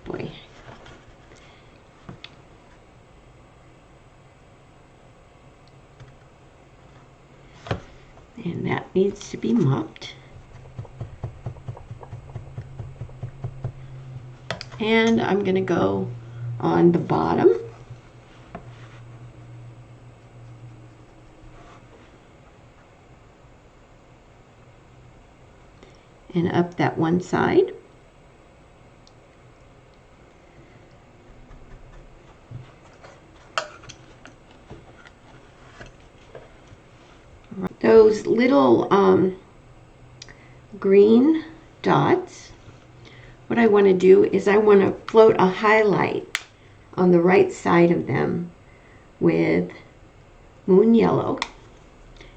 Speaker 1: Boy. And that needs to be mopped. And I'm going to go on the bottom. And up that one side. Those little green dots, what I want to do is I want to float a highlight on the right side of them with moon yellow,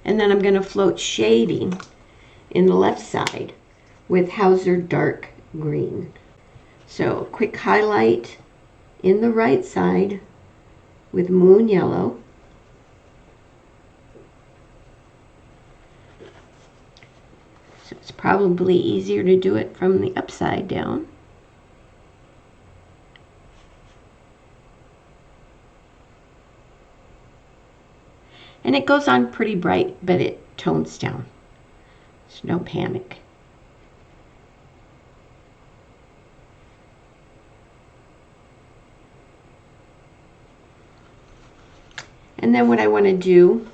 Speaker 1: and then I'm going to float shading in the left side with Hauser dark green. So a quick highlight in the right side with moon yellow. So it's probably easier to do it from the upside down. And it goes on pretty bright, but it tones down. So no panic. And then what I want to do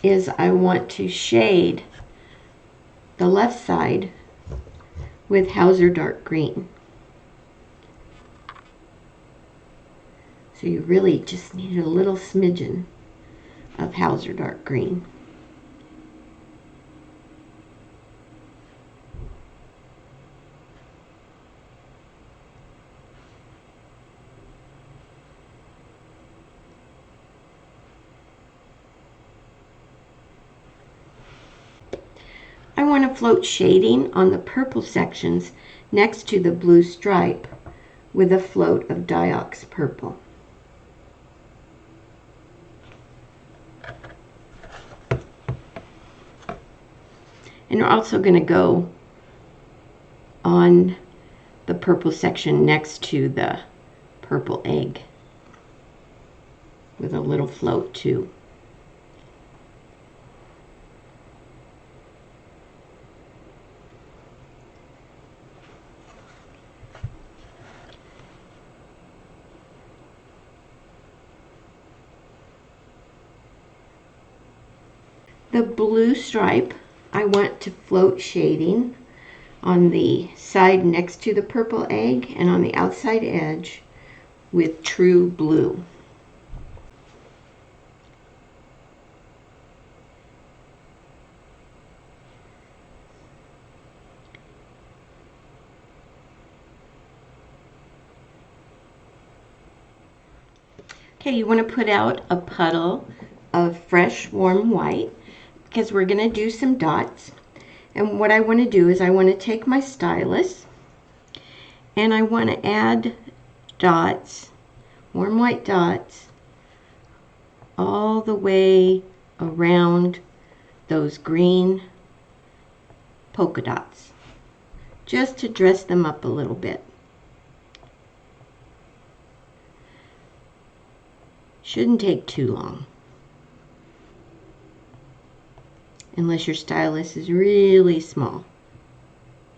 Speaker 1: is I want to shade the left side with Hauser dark green. So you really just need a little smidgen of Hauser dark green. I want to float shading on the purple sections next to the blue stripe with a float of Diox purple. And we're also going to go on the purple section next to the purple egg with a little float too. The blue stripe, I want to float shading on the side next to the purple egg and on the outside edge with true blue. Okay, you want to put out a puddle of fresh warm white because we're going to do some dots. And what I want to do is I want to take my stylus and I want to add dots, warm white dots, all the way around those green polka dots, just to dress them up a little bit. Shouldn't take too long, unless your stylus is really small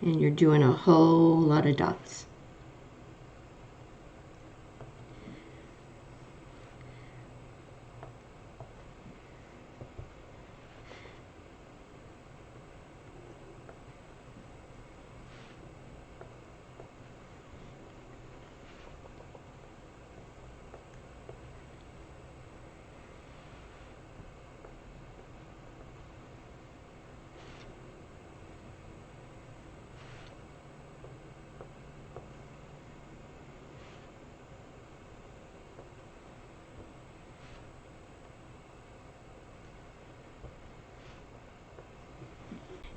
Speaker 1: and you're doing a whole lot of dots.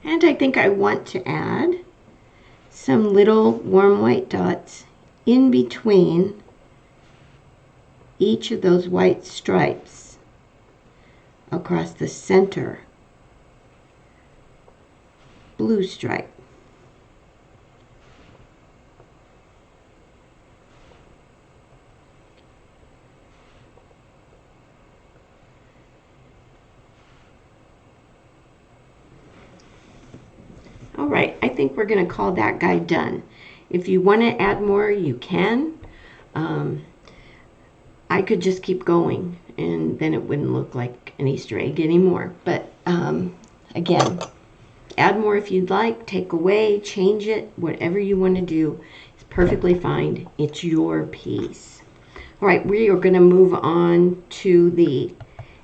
Speaker 1: And I think I want to add some little warm white dots in between each of those white stripes across the center blue stripe. All right, I think we're going to call that guy done. If you want to add more, you can. I could just keep going and then it wouldn't look like an Easter egg anymore. But again, add more if you'd like, take away, change it, whatever you want to do is perfectly fine. It's your piece. All right, we are going to move on to the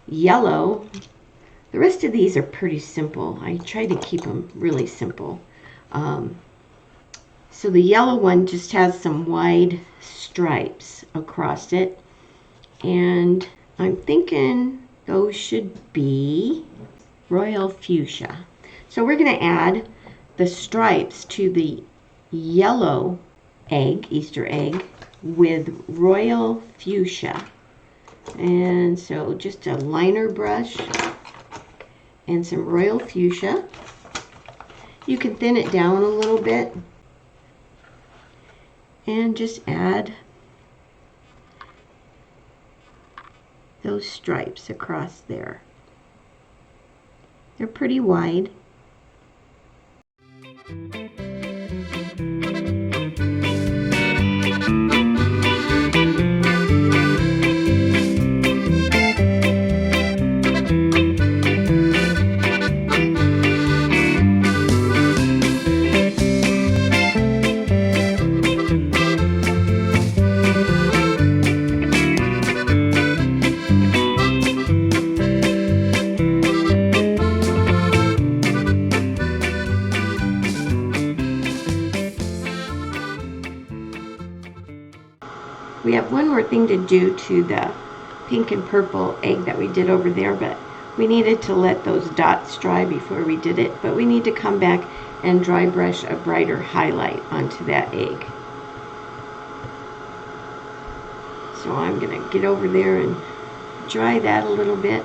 Speaker 1: yellow. The rest of these are pretty simple. I try to keep them really simple. So the yellow one just has some wide stripes across it. And I'm thinking those should be royal fuchsia. So we're going to add the stripes to the yellow egg, Easter egg, with royal fuchsia. And so just a liner brush and some royal fuchsia. You can thin it down a little bit and just add those stripes across there. They're pretty wide. We have one more thing to do to the pink and purple egg that we did over there, but we needed to let those dots dry before we did it, but we need to come back and dry brush a brighter highlight onto that egg. So I'm going to get over there and dry that a little bit.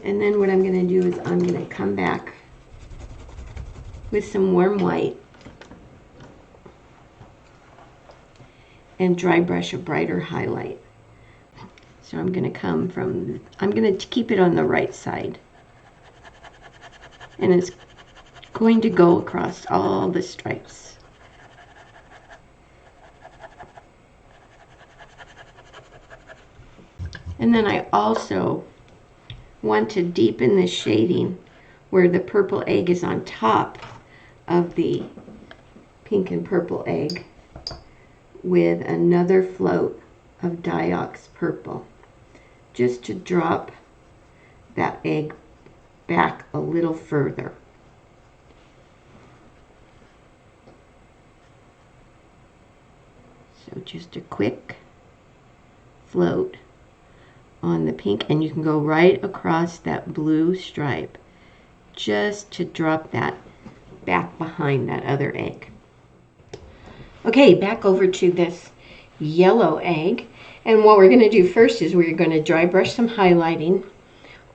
Speaker 1: And then what I'm going to do is I'm going to come back with some warm white and dry brush a brighter highlight. So I'm going to keep it on the right side. And it's going to go across all the stripes. And then I also want to deepen the shading where the purple egg is on top of the pink and purple egg with another float of Diox purple, just to drop that egg back a little further. just a quick float on the pink, and you can go right across that blue stripe just to drop that back behind that other egg. Okay, back over to this yellow egg, and what we're going to do first is we're going to dry brush some highlighting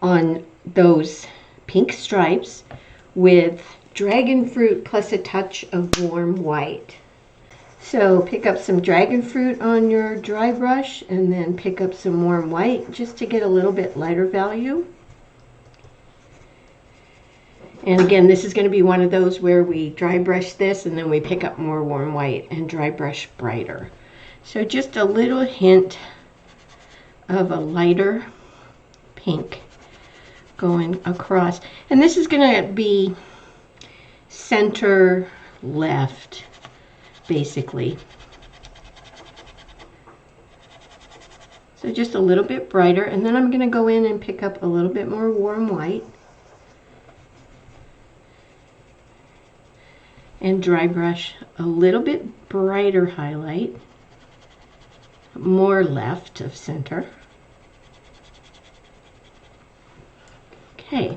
Speaker 1: on those pink stripes with dragon fruit plus a touch of warm white. So pick up some dragon fruit on your dry brush and then pick up some warm white just to get a little bit lighter value. And again, this is going to be one of those where we dry brush this and then we pick up more warm white and dry brush brighter. So just a little hint of a lighter pink going across. And this is going to be center left, basically. So just a little bit brighter, and then I'm going to go in and pick up a little bit more warm white and dry brush a little bit brighter highlight, more left of center. Okay.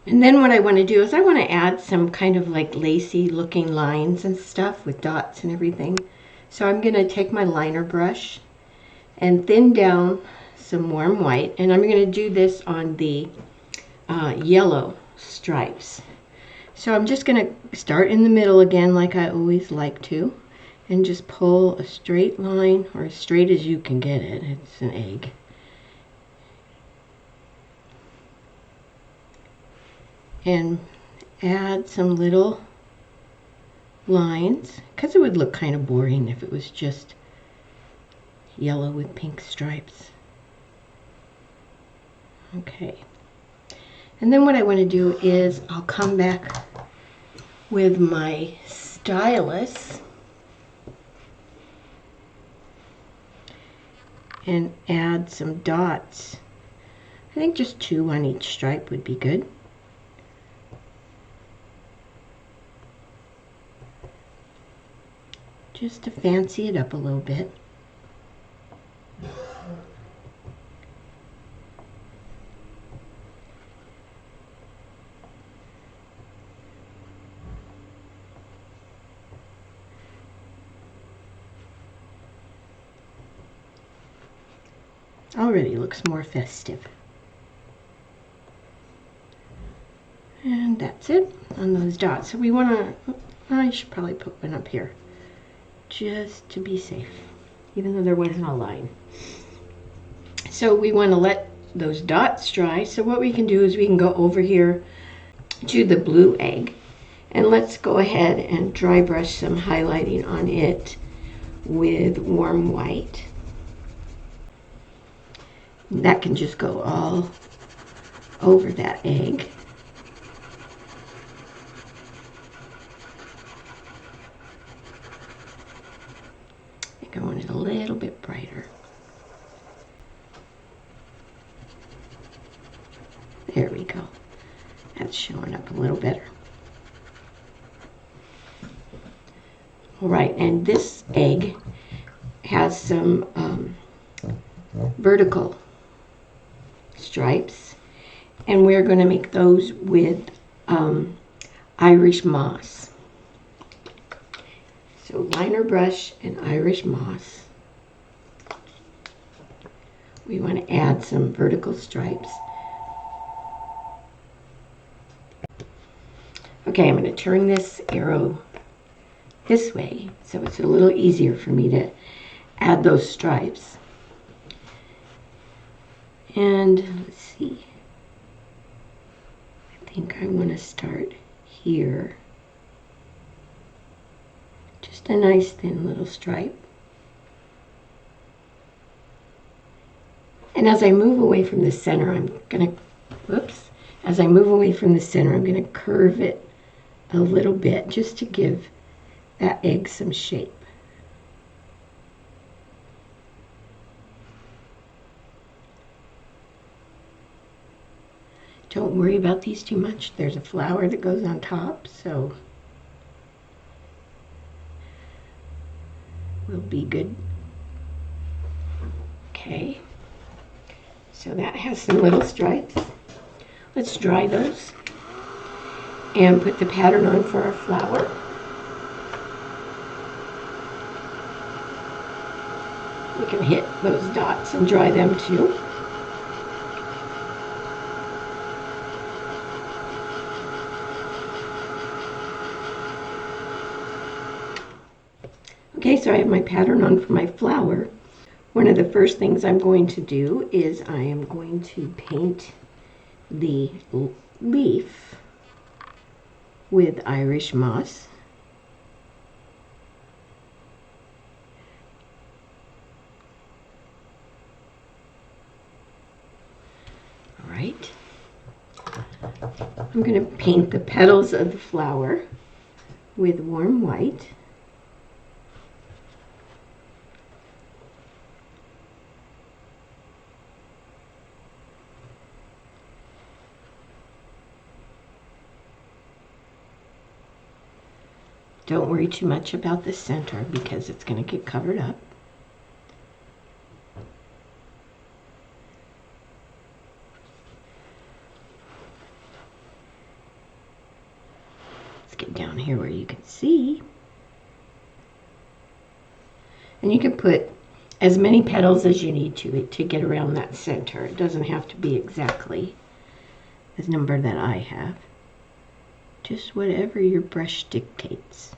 Speaker 1: And then what I want to do is I want to add some kind of like lacy looking lines and stuff with dots and everything. So I'm going to take my liner brush and thin down some warm white, and I'm going to do this on the yellow stripes. So I'm just going to start in the middle again like I always like to, and just pull a straight line, or as straight as you can get it. It's an egg. And add some little lines, because it would look kind of boring if it was just yellow with pink stripes. Okay. And then what I want to do is I'll come back with my stylus and add some dots. I think just 2 on each stripe would be good. Just to fancy it up a little bit. Already looks more festive. And that's it on those dots. So we want to, I should probably put one up here just to be safe, even though there wasn't a line. So we want to let those dots dry. So what we can do is we can go over here to the blue egg, and let's go ahead and dry brush some highlighting on it with warm white. That can just go all over that egg. I think I want it a little bit brighter. There we go. That's showing up a little better. All right, and this egg has some vertical stripes, and we're going to make those with Irish moss. So liner brush and Irish moss. We want to add some vertical stripes. Okay, I'm going to turn this arrow this way so it's a little easier for me to add those stripes. And let's see, I think I want to start here. Just a nice thin little stripe. And as I move away from the center, I'm going to, as I move away from the center, I'm going to curve it a little bit just to give that egg some shape. Don't worry about these too much. There's a flower that goes on top, so we'll be good. Okay, so that has some little stripes. Let's dry those and put the pattern on for our flower. We can hit those dots and dry them too. Okay, so I have my pattern on for my flower. One of the first things I'm going to do is I am going to paint the leaf with Irish moss. All right. I'm going to paint the petals of the flower with warm white. Don't worry too much about the center because it's going to get covered up. Let's get down here where you can see. And you can put as many petals as you need to get around that center. It doesn't have to be exactly the number that I have. Just whatever your brush dictates.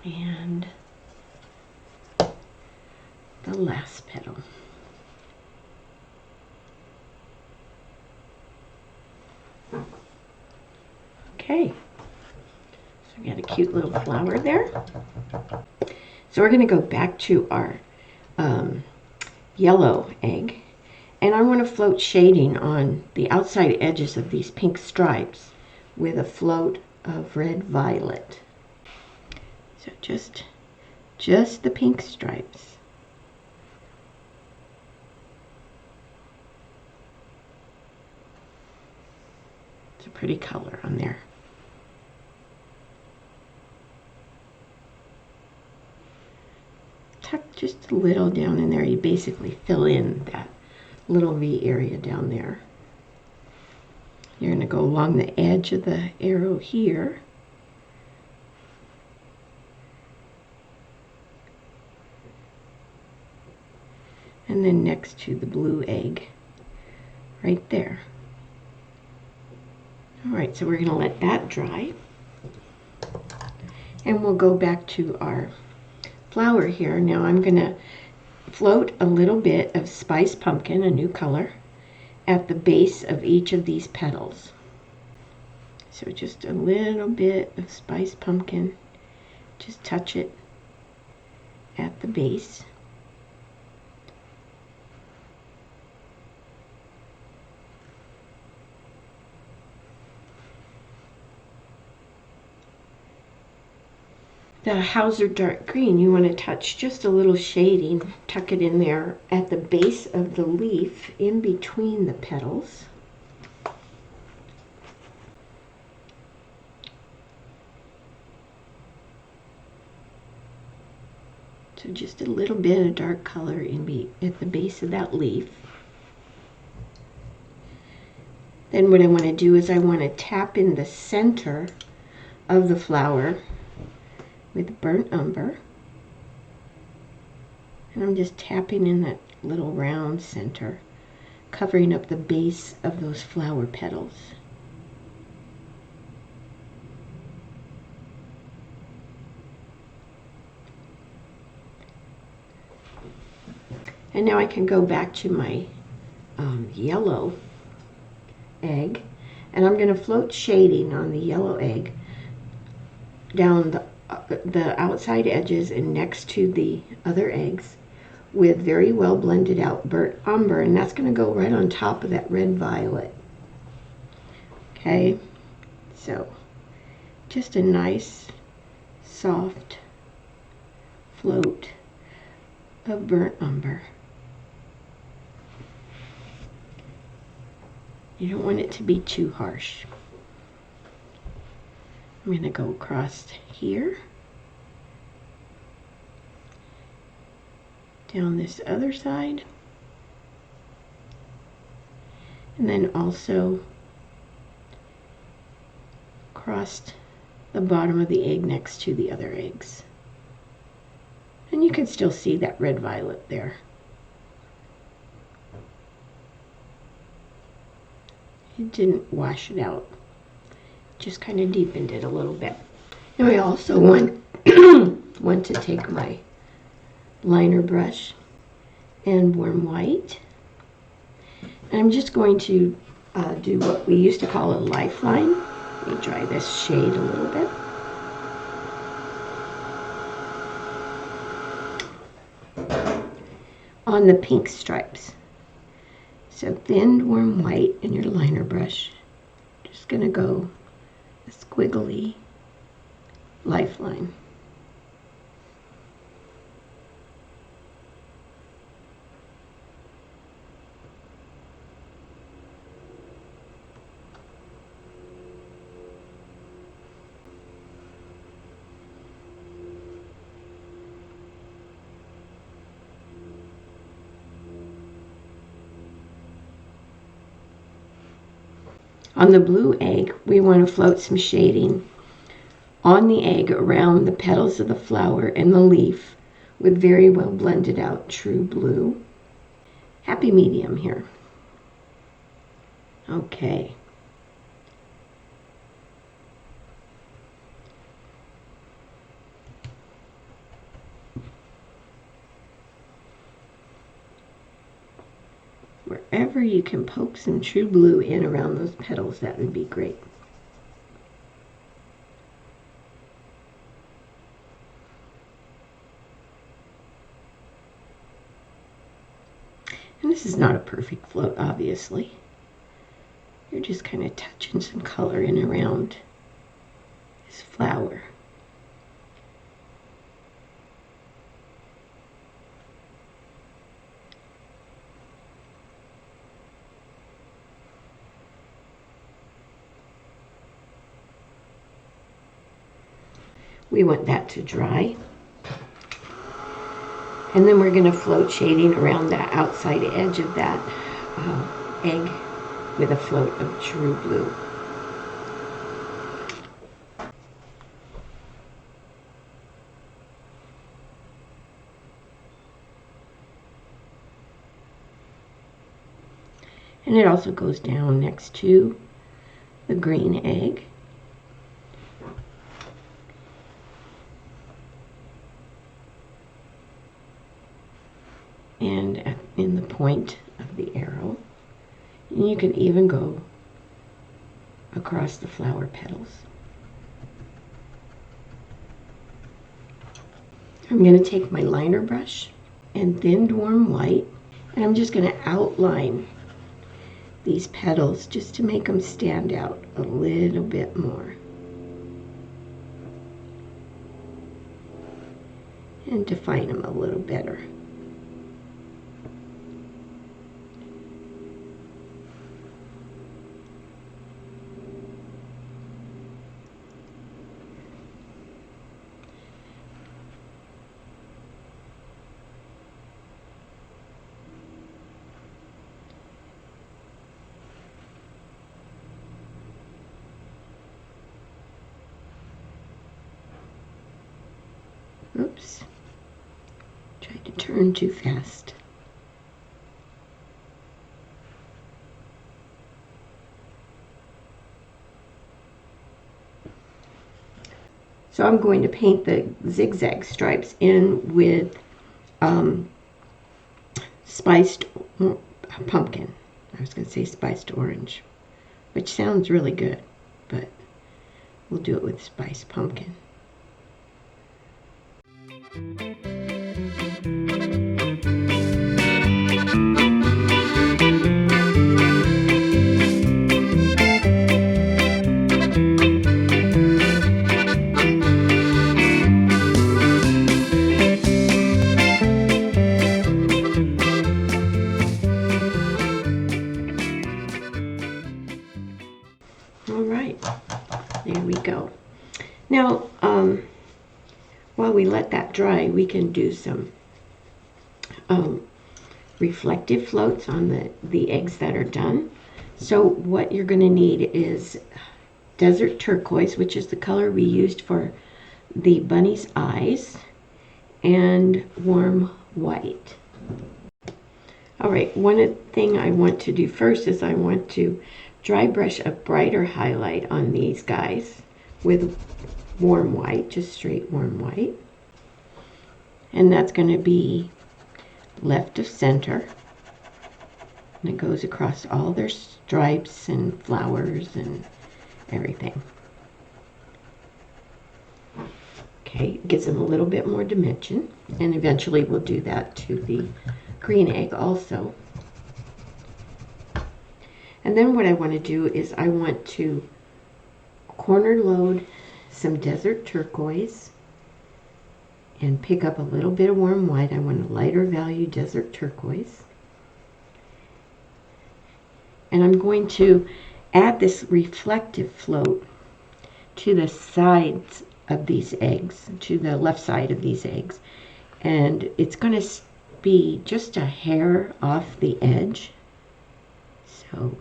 Speaker 1: And the last petal. Okay, so we got a cute little flower there. So we're going to go back to our yellow egg, and I want to float shading on the outside edges of these pink stripes with a float of red violet. So just the pink stripes. It's a pretty color on there. Tuck just a little down in there. You basically fill in that little V area down there. You're going to go along the edge of the arrow here. And then next to the blue egg, right there. All right, so we're going to let that dry. And we'll go back to our flower here. Now I'm going to float a little bit of spiced pumpkin, a new color, at the base of each of these petals. So just a little bit of spiced pumpkin. Just touch it at the base. The Hauser dark green, you want to touch just a little shading, tuck it in there at the base of the leaf in between the petals. So just a little bit of dark color at the base of that leaf. Then what I want to do is I want to tap in the center of the flower with burnt umber, and I'm just tapping in that little round center, covering up the base of those flower petals. And now I can go back to my yellow egg, and I'm going to float shading on the yellow egg down the outside edges and next to the other eggs with very well blended out burnt umber, and that's going to go right on top of that red violet. Okay, so just a nice soft float of burnt umber. You don't want it to be too harsh. I'm going to go across here, down this other side, and then also across the bottom of the egg next to the other eggs. And you can still see that red violet there. It didn't wash it out, just kind of deepened it a little bit. And I also want to take my liner brush and warm white, and I'm just going to do what we used to call a lifeline. Let me dry this shade a little bit. On the pink stripes. So thin warm white in your liner brush. Just going to go a squiggly lifeline. On the blue egg, we want to float some shading on the egg around the petals of the flower and the leaf with very well blended out true blue. Happy medium here. Okay. Wherever you can poke some true blue in around those petals, that would be great. And this is not a perfect float, obviously. You're just kind of touching some color in around this flower. We want that to dry. And then we're going to float shading around that outside edge of that egg with a float of true blue. And it also goes down next to the green egg. And in the point of the arrow. And you can even go across the flower petals. I'm going to take my liner brush and thinned warm white, and I'm just going to outline these petals just to make them stand out a little bit more. And define them a little better. Oops, tried to turn too fast. So I'm going to paint the zigzag stripes in with spiced pumpkin. I was going to say spiced orange, which sounds really good, but we'll do it with spiced pumpkin. There we go. Now, while we let that dry, we can do some reflective floats on the eggs that are done. So what you're going to need is desert turquoise, which is the color we used for the bunny's eyes, and warm white. All right, one thing I want to do first is I want to dry brush a brighter highlight on these guys with warm white, just straight warm white. And that's going to be left of center. And it goes across all their stripes and flowers and everything. Okay, gives them a little bit more dimension. And eventually we'll do that to the green egg also. And then what I want to do is I want to corner load some desert turquoise and pick up a little bit of warm white. I want a lighter value desert turquoise. And I'm going to add this reflective float to the sides of these eggs, to the left side of these eggs. And it's going to be just a hair off the edge. So,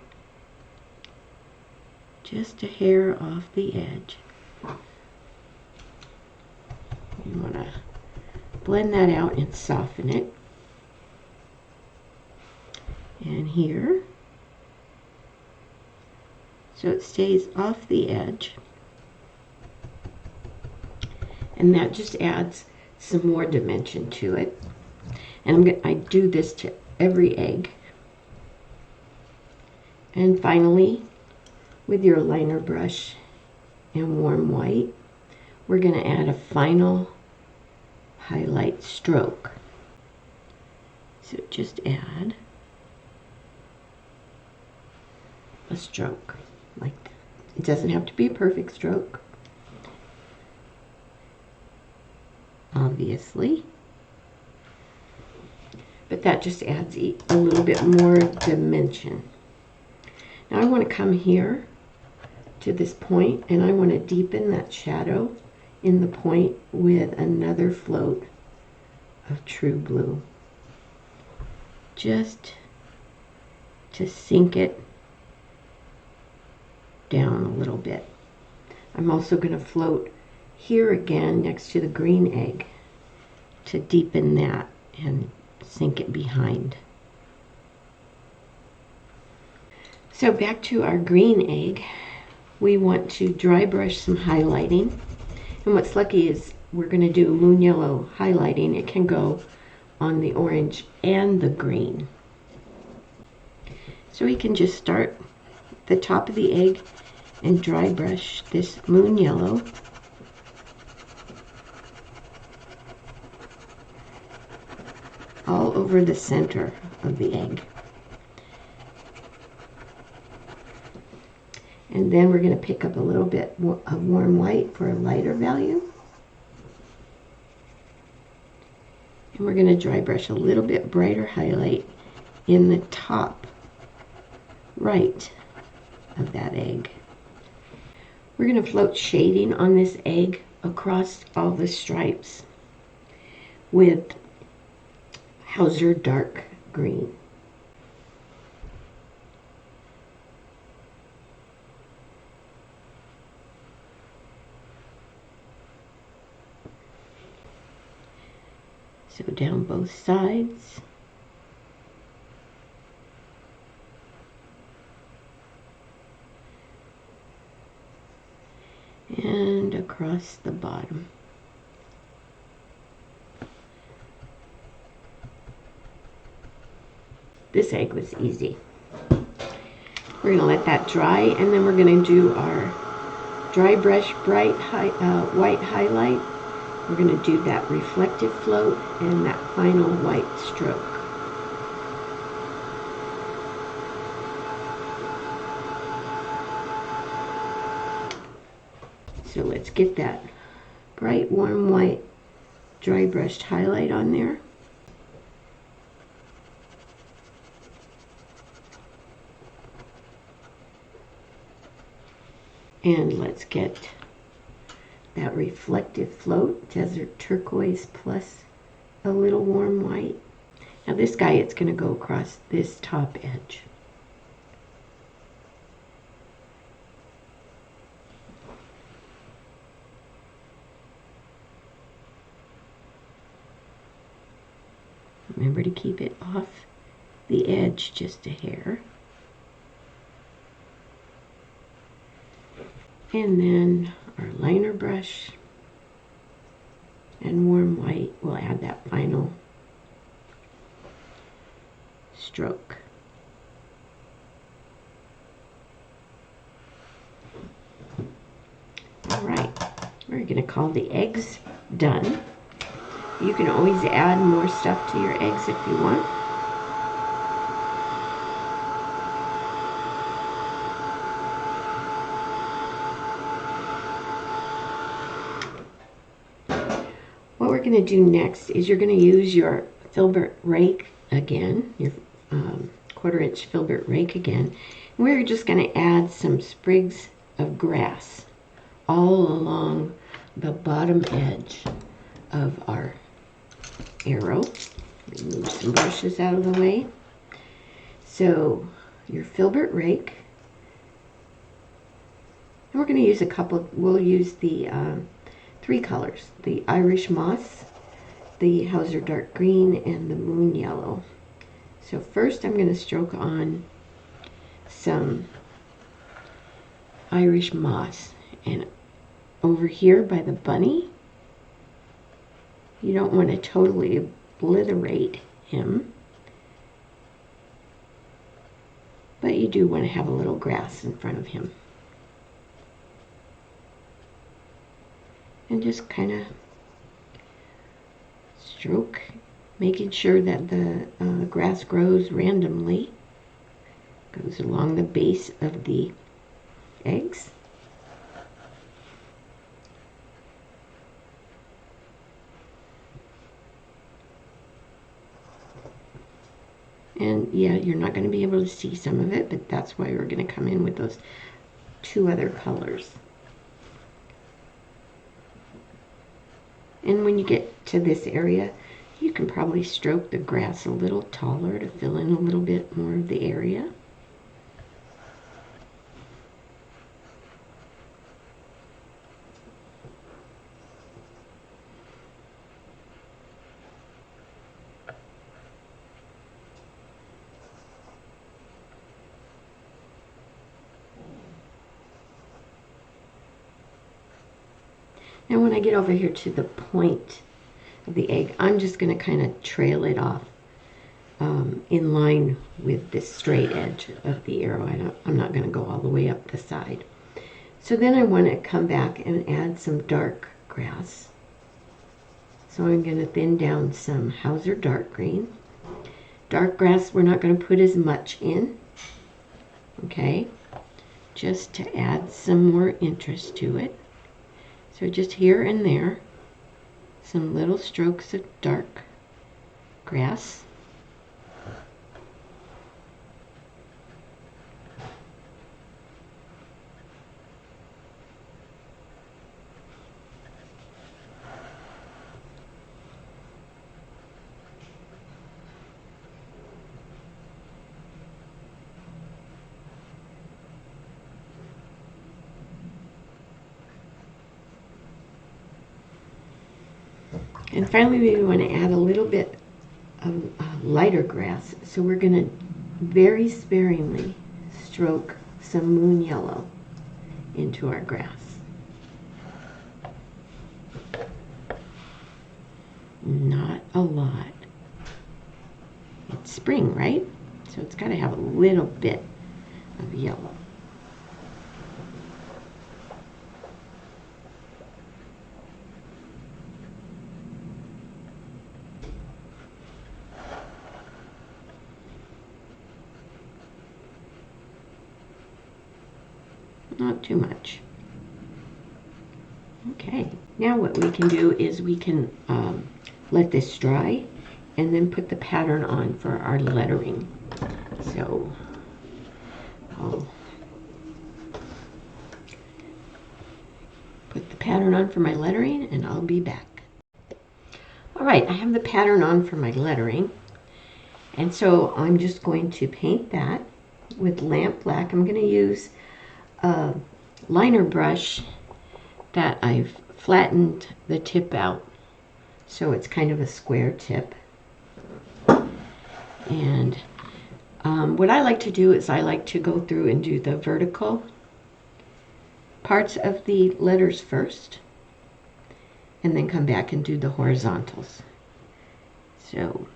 Speaker 1: just a hair off the edge. You want to blend that out and soften it. And here. So it stays off the edge. And that just adds some more dimension to it. And I do this to every egg. And finally, with your liner brush and warm white, we're going to add a final highlight stroke. So just add a stroke like that. It doesn't have to be a perfect stroke, obviously, but that just adds a little bit more dimension. Now I want to come here to this point and I want to deepen that shadow in the point with another float of true blue, just to sink it down a little bit. I'm also going to float here again next to the green egg to deepen that and sink it behind. So back to our green egg, we want to dry brush some highlighting. And what's lucky is we're going to do moon yellow highlighting. It can go on the orange and the green. So we can just start at the top of the egg and dry brush this moon yellow. All over the center of the egg. And then we're going to pick up a little bit of warm white for a lighter value. And we're going to dry brush a little bit brighter highlight in the top right of that egg. We're going to float shading on this egg across all the stripes with Hauser dark green. So down both sides. And across the bottom. This egg was easy. We're going to let that dry, and then we're going to do our dry brush bright white highlight. We're going to do that reflective float and that final white stroke. So let's get that bright warm white dry brushed highlight on there. And let's get that reflective float, desert turquoise plus a little warm white. Now this guy, it's going to go across this top edge. Remember to keep it off the edge just a hair. And then our liner brush and warm white will add that final stroke. All right, we're going to call the eggs done. You can always add more stuff to your eggs if you want. What we're going to do next is you're going to use your filbert rake again, your 1/4-inch filbert rake again. We're just going to add some sprigs of grass all along the bottom edge of our arrow. Move some brushes out of the way. So your filbert rake, and we're going to use a couple. We'll use the 3 colors: the Irish moss, the Hauser dark green, and the moon yellow. So first I'm going to stroke on some Irish moss, and over here by the bunny, you don't want to totally obliterate him, but you do want to have a little grass in front of him. And just kind of stroke, making sure that the grass grows randomly, goes along the base of the eggs. And yeah, you're not going to be able to see some of it, but that's why we're going to come in with those 2 other colors. And when you get to this area, you can probably stroke the grass a little taller to fill in a little bit more of the area. Now when I get over here to the point of the egg, I'm just going to kind of trail it off in line with this straight edge of the arrow. I'm not going to go all the way up the side. So then I want to come back and add some dark grass. So I'm going to thin down some Hauser dark green. Dark grass we're not going to put as much in, okay, just to add some more interest to it. So just here and there, some little strokes of dark grass. And finally, we want to add a little bit of lighter grass. So we're going to very sparingly stroke some moon yellow into our grass. Not a lot. It's spring, right? So it's got to have a little bit of yellow. Not too much. Okay, now what we can do is we can let this dry and then put the pattern on for our lettering. So I'll put the pattern on for my lettering and I'll be back. All right, I have the pattern on for my lettering. And so I'm just going to paint that with lamp black. I'm going to use a liner brush that I've flattened the tip out so it's kind of a square tip. And what I like to do is I like to go through and do the vertical parts of the letters first and then come back and do the horizontals. So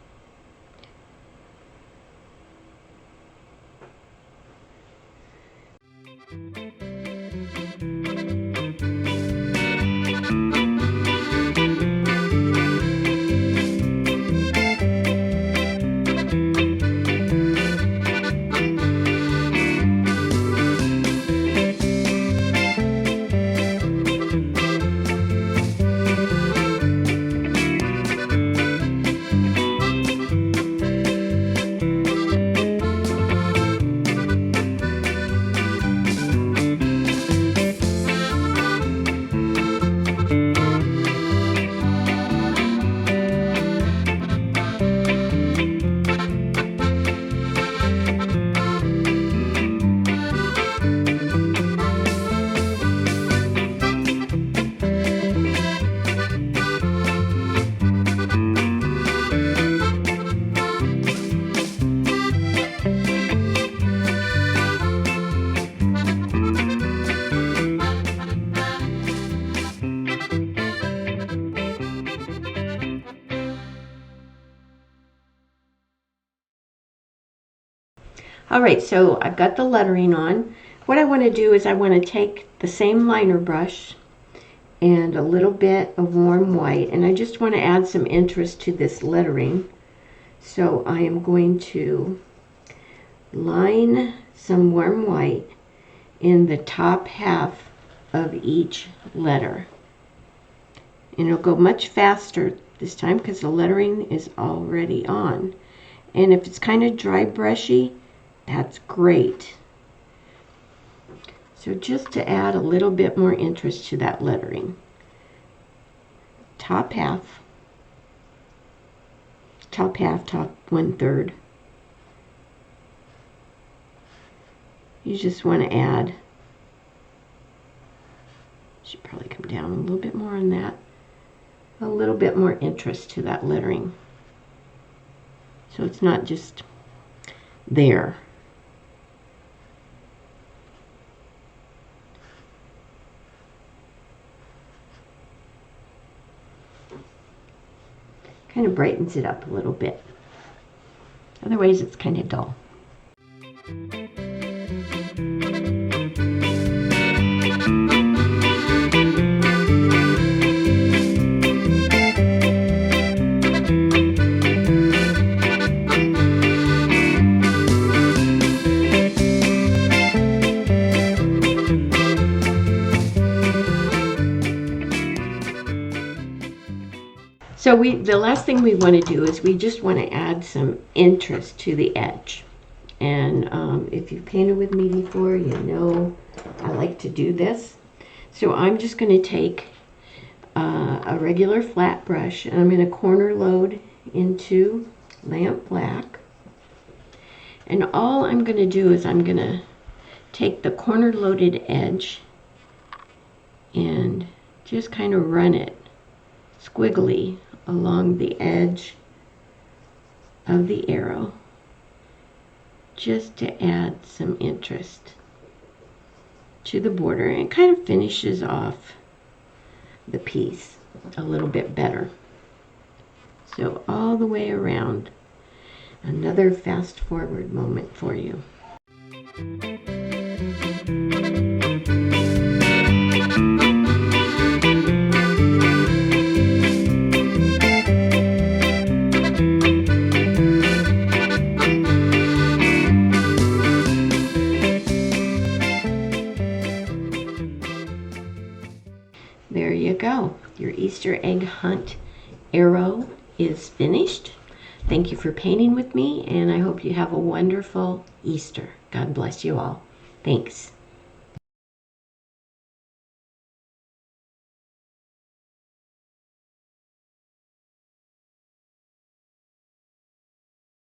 Speaker 1: all right, so I've got the lettering on. What I want to do is I want to take the same liner brush and a little bit of warm white, and I just want to add some interest to this lettering. So I am going to line some warm white in the top half of each letter. And it'll go much faster this time because the lettering is already on. And if it's kind of dry brushy, that's great. So just to add a little bit more interest to that lettering. Top half, top 1/3. You just want to add, should probably come down a little bit more on that, a little bit more interest to that lettering. So it's not just there. Kind of brightens it up a little bit. Otherwise, it's kind of dull. So the last thing we want to do is we just want to add some interest to the edge. And if you've painted with me before, you know I like to do this. So I'm just going to take a regular flat brush and I'm going to corner load into lamp black. And all I'm going to do is I'm going to take the corner loaded edge and just kind of run it squiggly along the edge of the arrow, just to add some interest to the border, and it kind of finishes off the piece a little bit better. So all the way around, another fast forward moment for you. There you go. Your Easter egg hunt arrow is finished. Thank you for painting with me, and I hope you have a wonderful Easter. God bless you all. Thanks.